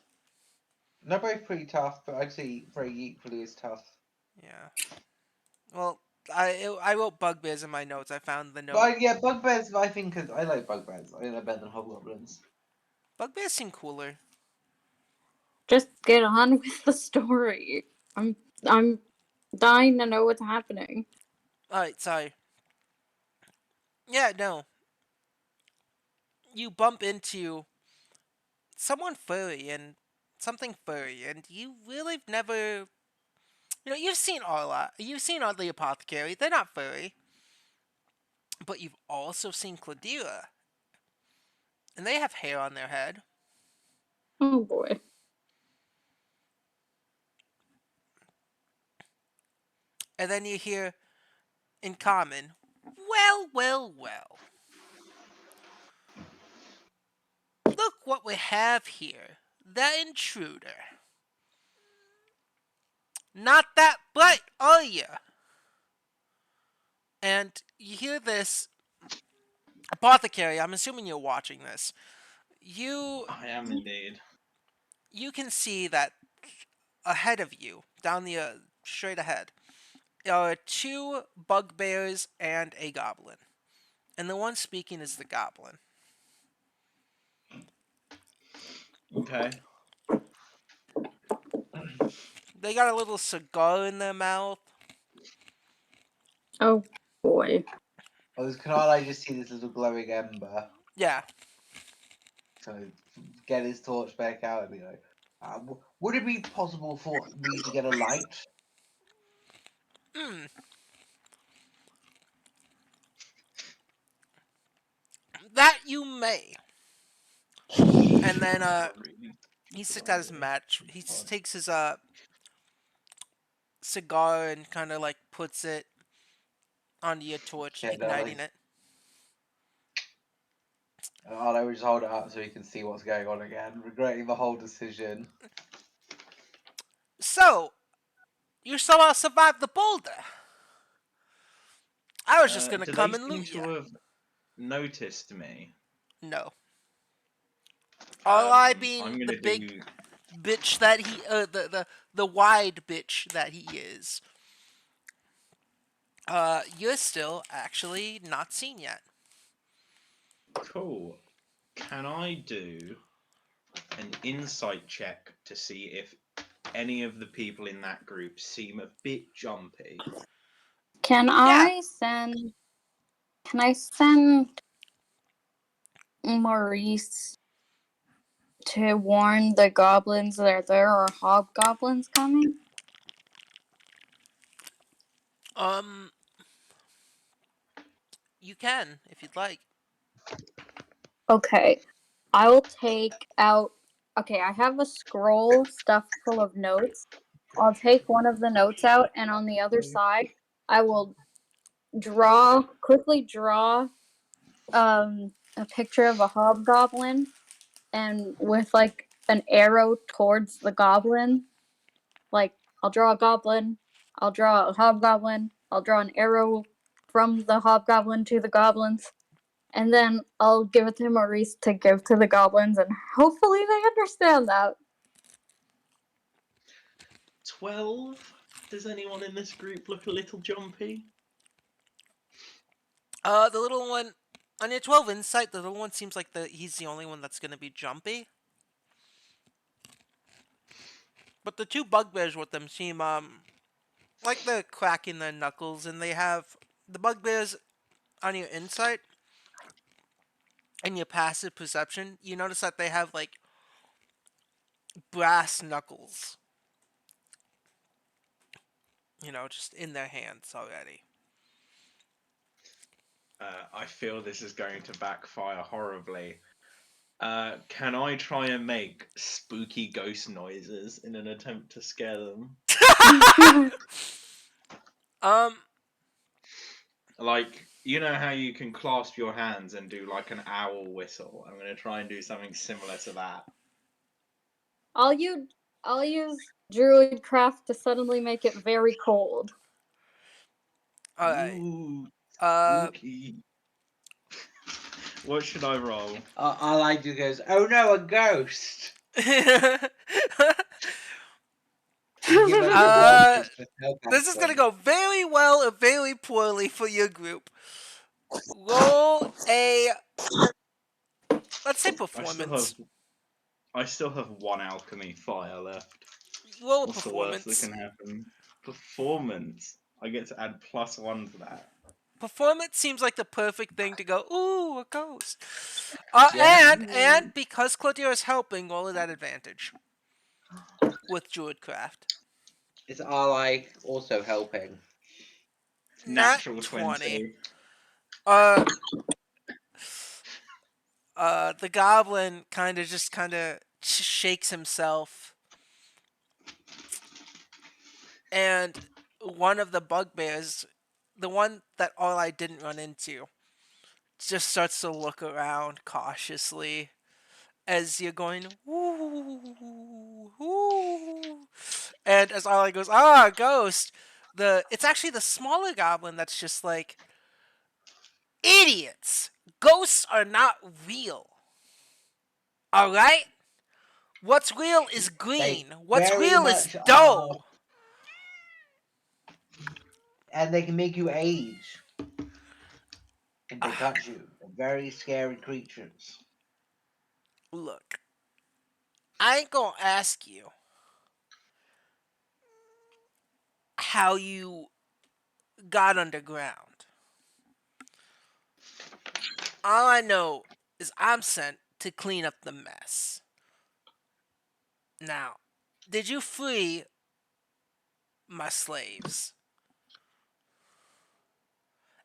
They're both pretty tough, but I'd say very equally as tough. Yeah. Well, I wrote bugbears in my notes. I found the But note. yeah, bugbears. I think I like bugbears. I think they're better than hobgoblins. Bugbears seem cooler. Just get on with the story. I'm dying to know what's happening. Alright, sorry. Yeah, no. You bump into someone furry and something furry, and you really never. You've seen Arla. You've seen the apothecary. They're not furry. But you've also seen Cladira. And they have hair on their head. Oh boy. And then you hear in common, well, well, well. Look what we have here. The intruder. Not that bright, are you? And you hear this apothecary. I'm assuming you're watching this. You I am indeed. you can see that ahead of you, down the straight ahead, are two bugbears and a goblin. And the one speaking is the goblin. Okay. They got a little cigar in their mouth. Oh boy. Can't I just see this little glowing ember? Yeah. So get his torch back out and be like, would it be possible for me to get a light? Hmm. That you may. And then Really he good sticks out his idea. match. He takes his cigar and kind of like puts it onto your torch, Yeah, no, igniting like, it. I would just hold it up so you can see what's going on again, regretting the whole decision. So you somehow survived the boulder. I was just gonna Do they come and seem loot you. to have noticed me? No. All I I'm being the gonna big do. bitch that he, the wide bitch that he is. You're still actually not seen yet. Cool. Can I do an insight check to see if any of the people in that group seem a bit jumpy? Can Yeah. I send can I send Maurice to warn the goblins that there are hobgoblins coming? Um, you can if you'd like. Okay. I'll take out. Okay, I have a scroll stuffed full of notes. I'll take one of the notes out, and on the other side, I will quickly draw a picture of a hobgoblin, and with like an arrow towards the goblin. Like, I'll draw a goblin, I'll draw a hobgoblin, I'll draw an arrow from the hobgoblin to the goblins, and then I'll give it to Maurice to give to the goblins, and hopefully they understand that. 12. Does anyone in this group look a little jumpy? The little one on your 12 insight, the little one seems like he's the only one that's gonna be jumpy. But the two bugbears with them seem like they're cracking their knuckles, and they have the bugbears on your insight and your passive perception. You notice that they have like brass knuckles, just in their hands already. I feel this is going to backfire horribly. Can I try and make spooky ghost noises in an attempt to scare them? um, Like, you know how you can clasp your hands and do like an owl whistle? I'm going to try and do something similar to that. I'll use Druidcraft to suddenly make it very cold. all right. Ooh, Uh, spooky. What should I roll? I like you goes, oh no, a ghost! And give us advantage for this is gonna spellcasting. go very well or very poorly for your group. Roll a, let's say, performance. I still have one alchemy fire left. Roll a What's the worst that performance. can happen? Performance. I get to add +1 to that. Performance seems like the perfect thing to go. Ooh, a ghost. Yeah. And because Clotier is helping, roll at that advantage with Druidcraft. Is Arlai also helping? Nat Natural 20. 20. The goblin kind of shakes himself, and one of the bugbears, the one that all I didn't run into, just starts to look around cautiously as you're going woo woo, and as Ollie goes, ghost. It's actually the smaller goblin that's just like, idiots. Ghosts are not real. All right. What's real is They green. What's very real is much are, dough. and they can make you age if they touch you. They're very scary creatures. Look, I ain't gonna ask you how you got underground. All I know is I'm sent to clean up the mess. Now, did you free my slaves?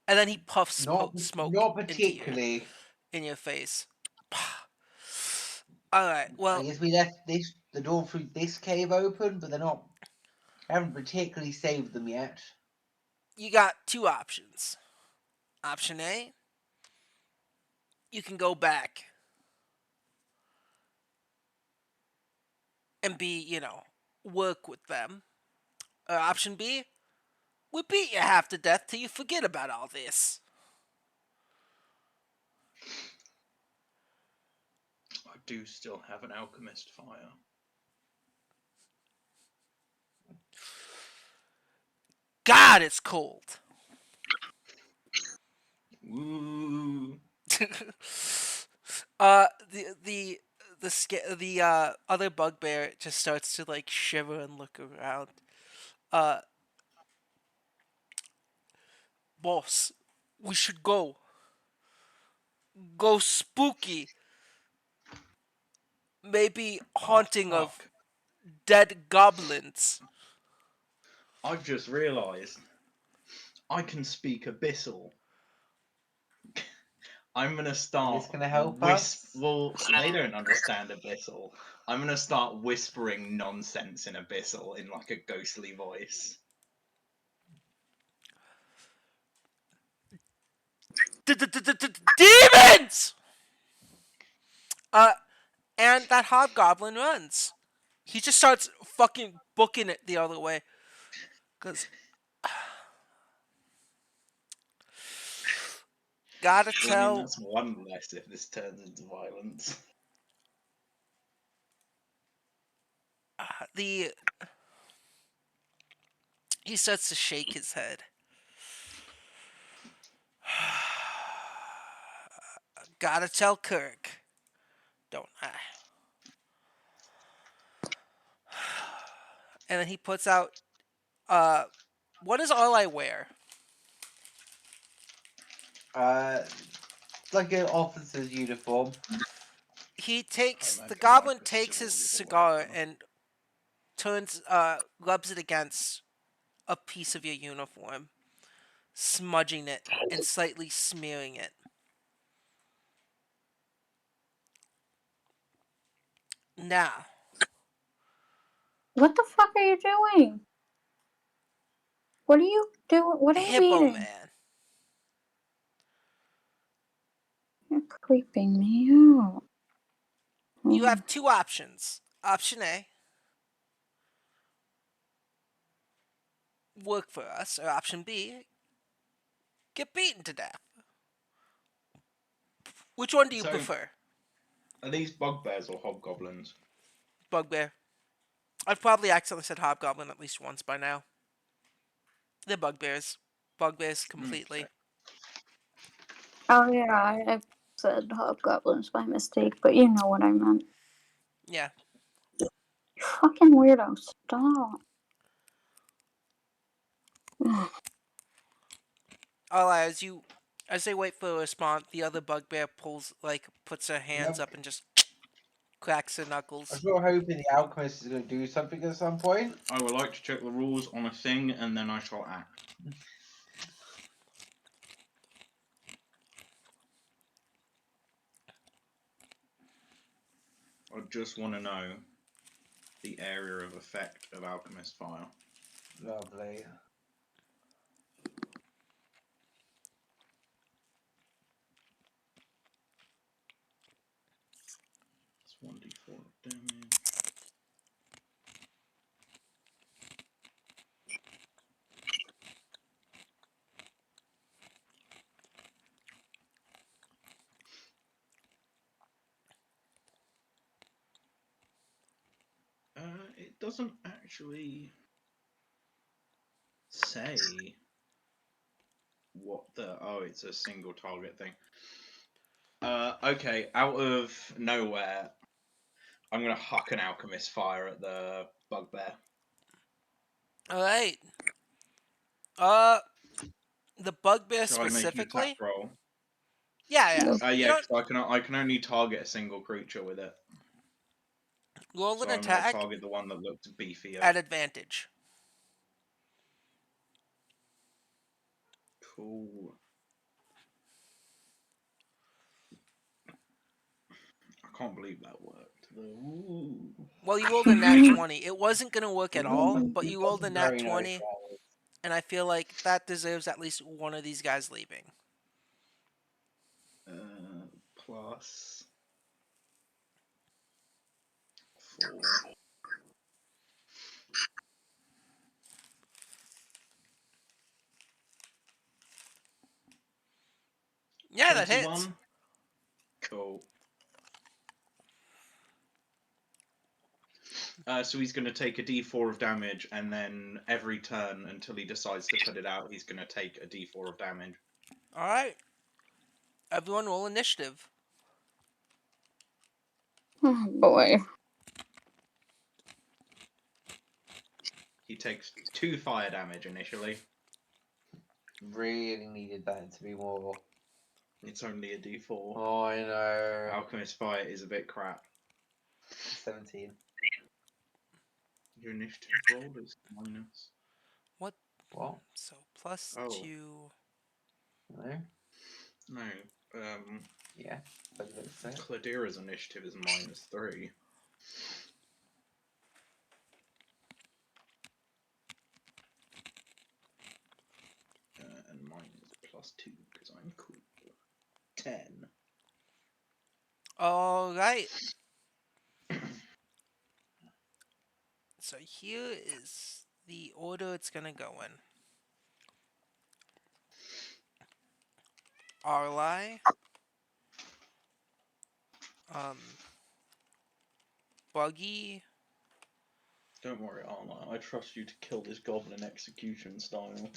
And then he puffs smoke Not into particularly. in your face. All right. I Well, guess we left the door through this cave open, but haven't particularly saved them yet. you got two options. Option A, you can go back and work with them. Or option B, we beat you half to death till you forget about all this. I do still have an alchemist fire. God, it's cold. Ooh. The other bugbear just starts to like shiver and look around. Uh, boss, we should go. Go spooky. Maybe Oh, haunting of fuck. dead goblins. I've just realised I can speak abyssal. I'm gonna start. Is this gonna help us? Well, they don't understand Abyssal. I'm gonna start whispering nonsense in Abyssal in like a ghostly voice. Demons! And that hobgoblin runs. He just starts fucking booking it the other way. Cause gotta Well, I mean, tell that's one less if this turns into violence. the he starts to shake his head. Gotta tell Kirk, don't I? And then he puts out what is all I wear? Like an officer's uniform. He I takes the imagine like goblin a takes his civilian cigar worker. and turns rubs it against a piece of your uniform, smudging it and slightly smearing it. Now, What the fuck are you doing? What are you doing? What are you Hippo eating? Man, You're creeping me out. you have two options. Option A, work for us, or option B, get beaten to death. Which one do you So, prefer? are these bugbears or hobgoblins? Bugbear. I've probably accidentally said hobgoblin at least once by now. They're bugbears. Bugbears completely. Okay. Oh yeah, I said hobgoblins by mistake, but you know what I meant. Yeah. You fucking weirdo, stop. All as they wait for a response, the other bugbear puts her hands Yep. up and just cracks her I knuckles. was real hoping the alchemist is gonna do something at some point. I would like to check the rules on a thing, and then I shall act. I just want to know the area of effect of alchemist fire. Lovely. It's 1d4 damage. It doesn't actually say what the. Oh, it's a single target thing. Okay, out of nowhere, I'm gonna huck an alchemist fire at the bugbear. All right. Uh, the bugbear Shall I make an attack specifically. roll? Yeah, yeah. You Yeah, don't because I can only target a single creature with it. roll an So I'm gonna attack target the one that looks beefier. at advantage. Cool. I can't believe that worked. Ooh. Well, you rolled a nat 20. It wasn't gonna work at all, but You've you got rolled a some nat very nice 20, rolls. and I feel like that deserves at least one of these guys leaving. Plus 4. Yeah, that hits. 21. Cool. So he's going to take a d4 of damage, and then every turn until he decides to put it out, he's going to take a d4 of damage. All right. Everyone roll initiative. Oh boy. He takes 2 fire damage initially. Really needed that to be more. It's only a d4. Oh, I know. Alchemist fire is a bit crap. 17. Your initiative roll is minus. What? So plus Oh. 2. No? No. Yeah, that looks so. Cladira's initiative is -3. And mine is +2 because I'm cool. 10. All right. So here is the order it's gonna go in. Arlai, um, Buggy, Don't worry, Arla. I trust you to kill this goblin execution style.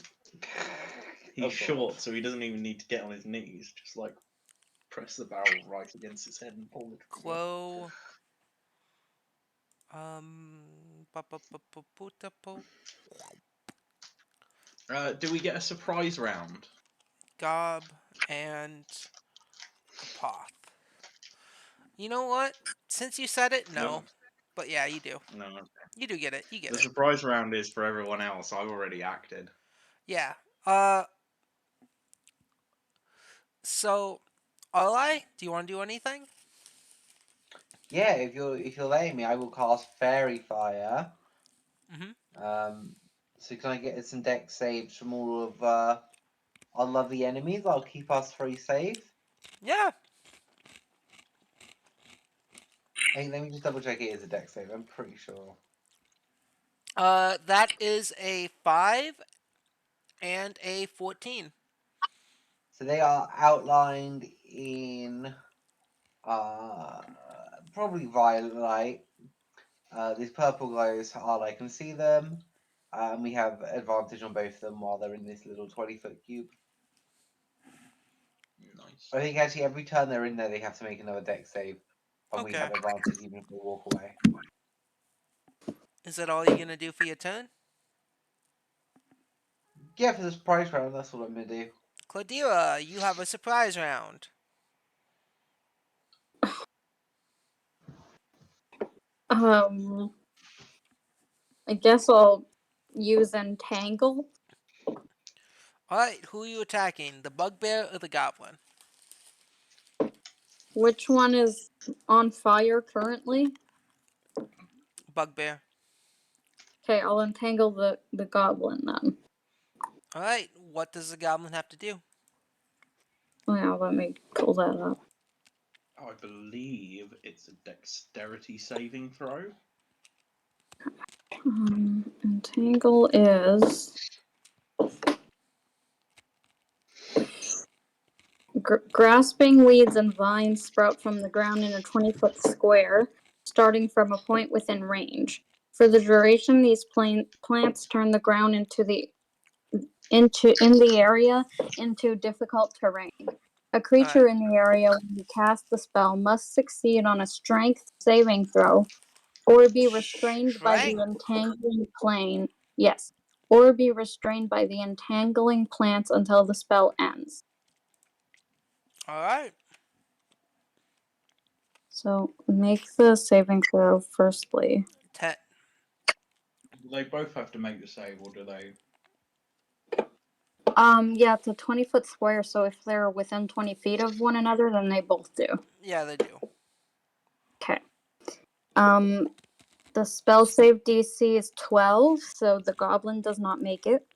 He's Of short, course. so he doesn't even need to get on his knees. Just like press the barrel right against his head and pull the trigger. Clo, Do we get a surprise round? Gob, and Apoth. You know what? Since you said it, No, no. But yeah, you do. no. You do get it. You get The it. surprise round is for everyone else. I've already acted. Yeah. So, Arlai, do you want to do anything? Yeah, if you'll let me, I will cast Fairy Fire. Mm-hmm. So can I get some deck saves from all of our lovely enemies? I'll keep us three safe. Yeah. Hey, let me just double check it is a deck save. I'm pretty sure. That is a 5 and a 14. So they are outlined in probably violet light. These purple glows are I can see them. And we have advantage on both of them while they're in this little 20-foot cube. Nice. I think actually every turn they're in there, they have to make another deck save, and we Okay. have advantage even if we walk away. Is that all you're gonna do for your turn? Yeah, for the surprise round, that's what I'm gonna do. Cladira, you have a surprise round. I guess I'll use Entangle. Alright, who are you attacking? The bugbear or the goblin? Which one is on fire currently? Bugbear. Okay, I'll entangle the goblin then. Alright, what does the goblin have to do? Oh yeah, let me pull that up. I believe it's a dexterity saving throw. Entangle is grasping weeds and vines sprout from the ground in a 20-foot square, starting from a point within range. For the duration, these plants turn the ground in the area into difficult terrain. A creature Alright. in the area when you cast the spell must succeed on a strength saving throw or be restrained by the Strength. entangling plane. Yes. Or be restrained by the entangling plants until the spell ends. Alright. So make the saving throw firstly. 10. Do they both have to make the save, or do they? Yeah, it's a 20-foot square, so if they're within 20 feet of one another, then they both do. Yeah, they do. Okay. The spell save DC is 12, so the goblin does not make it.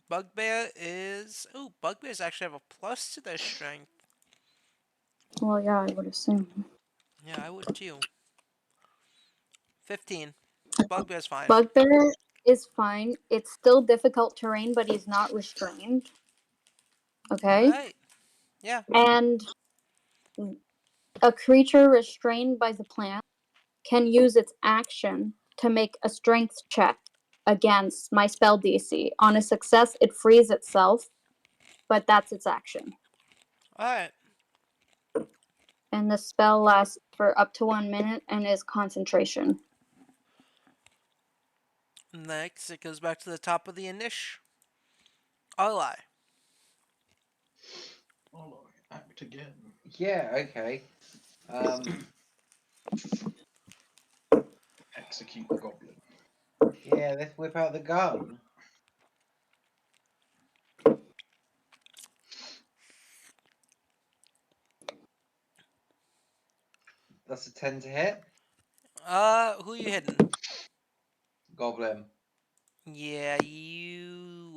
Bugbear is. Ooh, bugbears actually have a plus to their strength. Well, yeah, I would assume. Yeah, I would too. 15. Bugbear's fine. Bugbear is fine. It's still difficult terrain, but he's not restrained. Okay? Alright. Yeah. And a creature restrained by the plant can use its action to make a strength check against my spell DC. On a success, it frees itself, but that's its action. Alright. And the spell lasts for up to 1 minute and is concentration. Next, it goes back to the top of the Inish. Arlai. Oh, act again. Yeah, okay. Execute the goblin. Yeah, let's whip out the gun. That's a 10 to hit. Who you hitting? Goblin. Yeah, you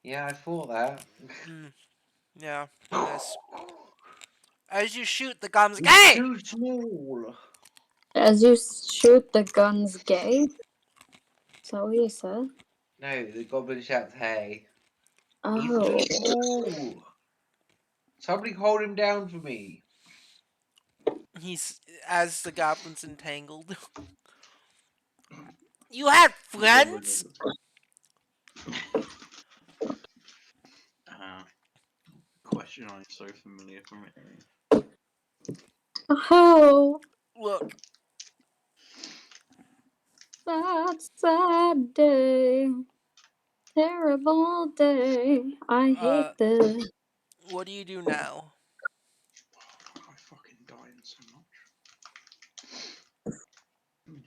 Yeah, I thought that. yeah, miss. As you shoot, the goblin's like, It's "Hey!" too small. As you shoot, the gun's gay. So he said. No, the goblin shouts, "Hey, he's Oh. too small. Somebody hold him down for me." He's as the goblin's entangled. You had The goblin friends? is. Question I'm so familiar from it. Oh, Look, sad day. Terrible day. I uh, hate this. what do you do now? I fucking dying so much.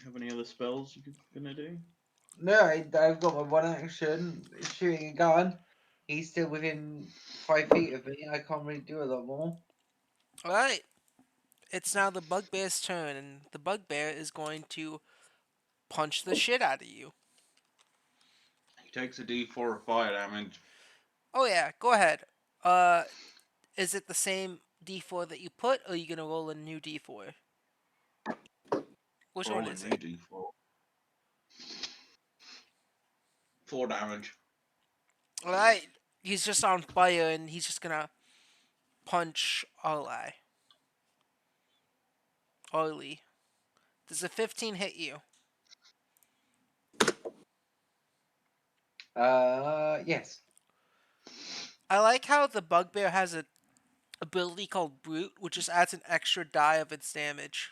Have any other spells you're gonna do? No, I've got my one action shooting a gun. He's still within 5 feet of me. I can't really do a lot more. Alright, it's now the bugbear's turn, and the bugbear is going to punch the shit out of you. He takes a D4 of fire damage. Oh yeah, go ahead. Uh, is it the same D4 that you put, or are you gonna roll a new D4? Which one Roll a is new it? D4. 4 damage. Alright, he's just on fire, and he's just gonna punch Ollie. Ollie. Does a 15 hit you? Yes. I like how the bugbear has a ability called Brute, which just adds an extra die of its damage.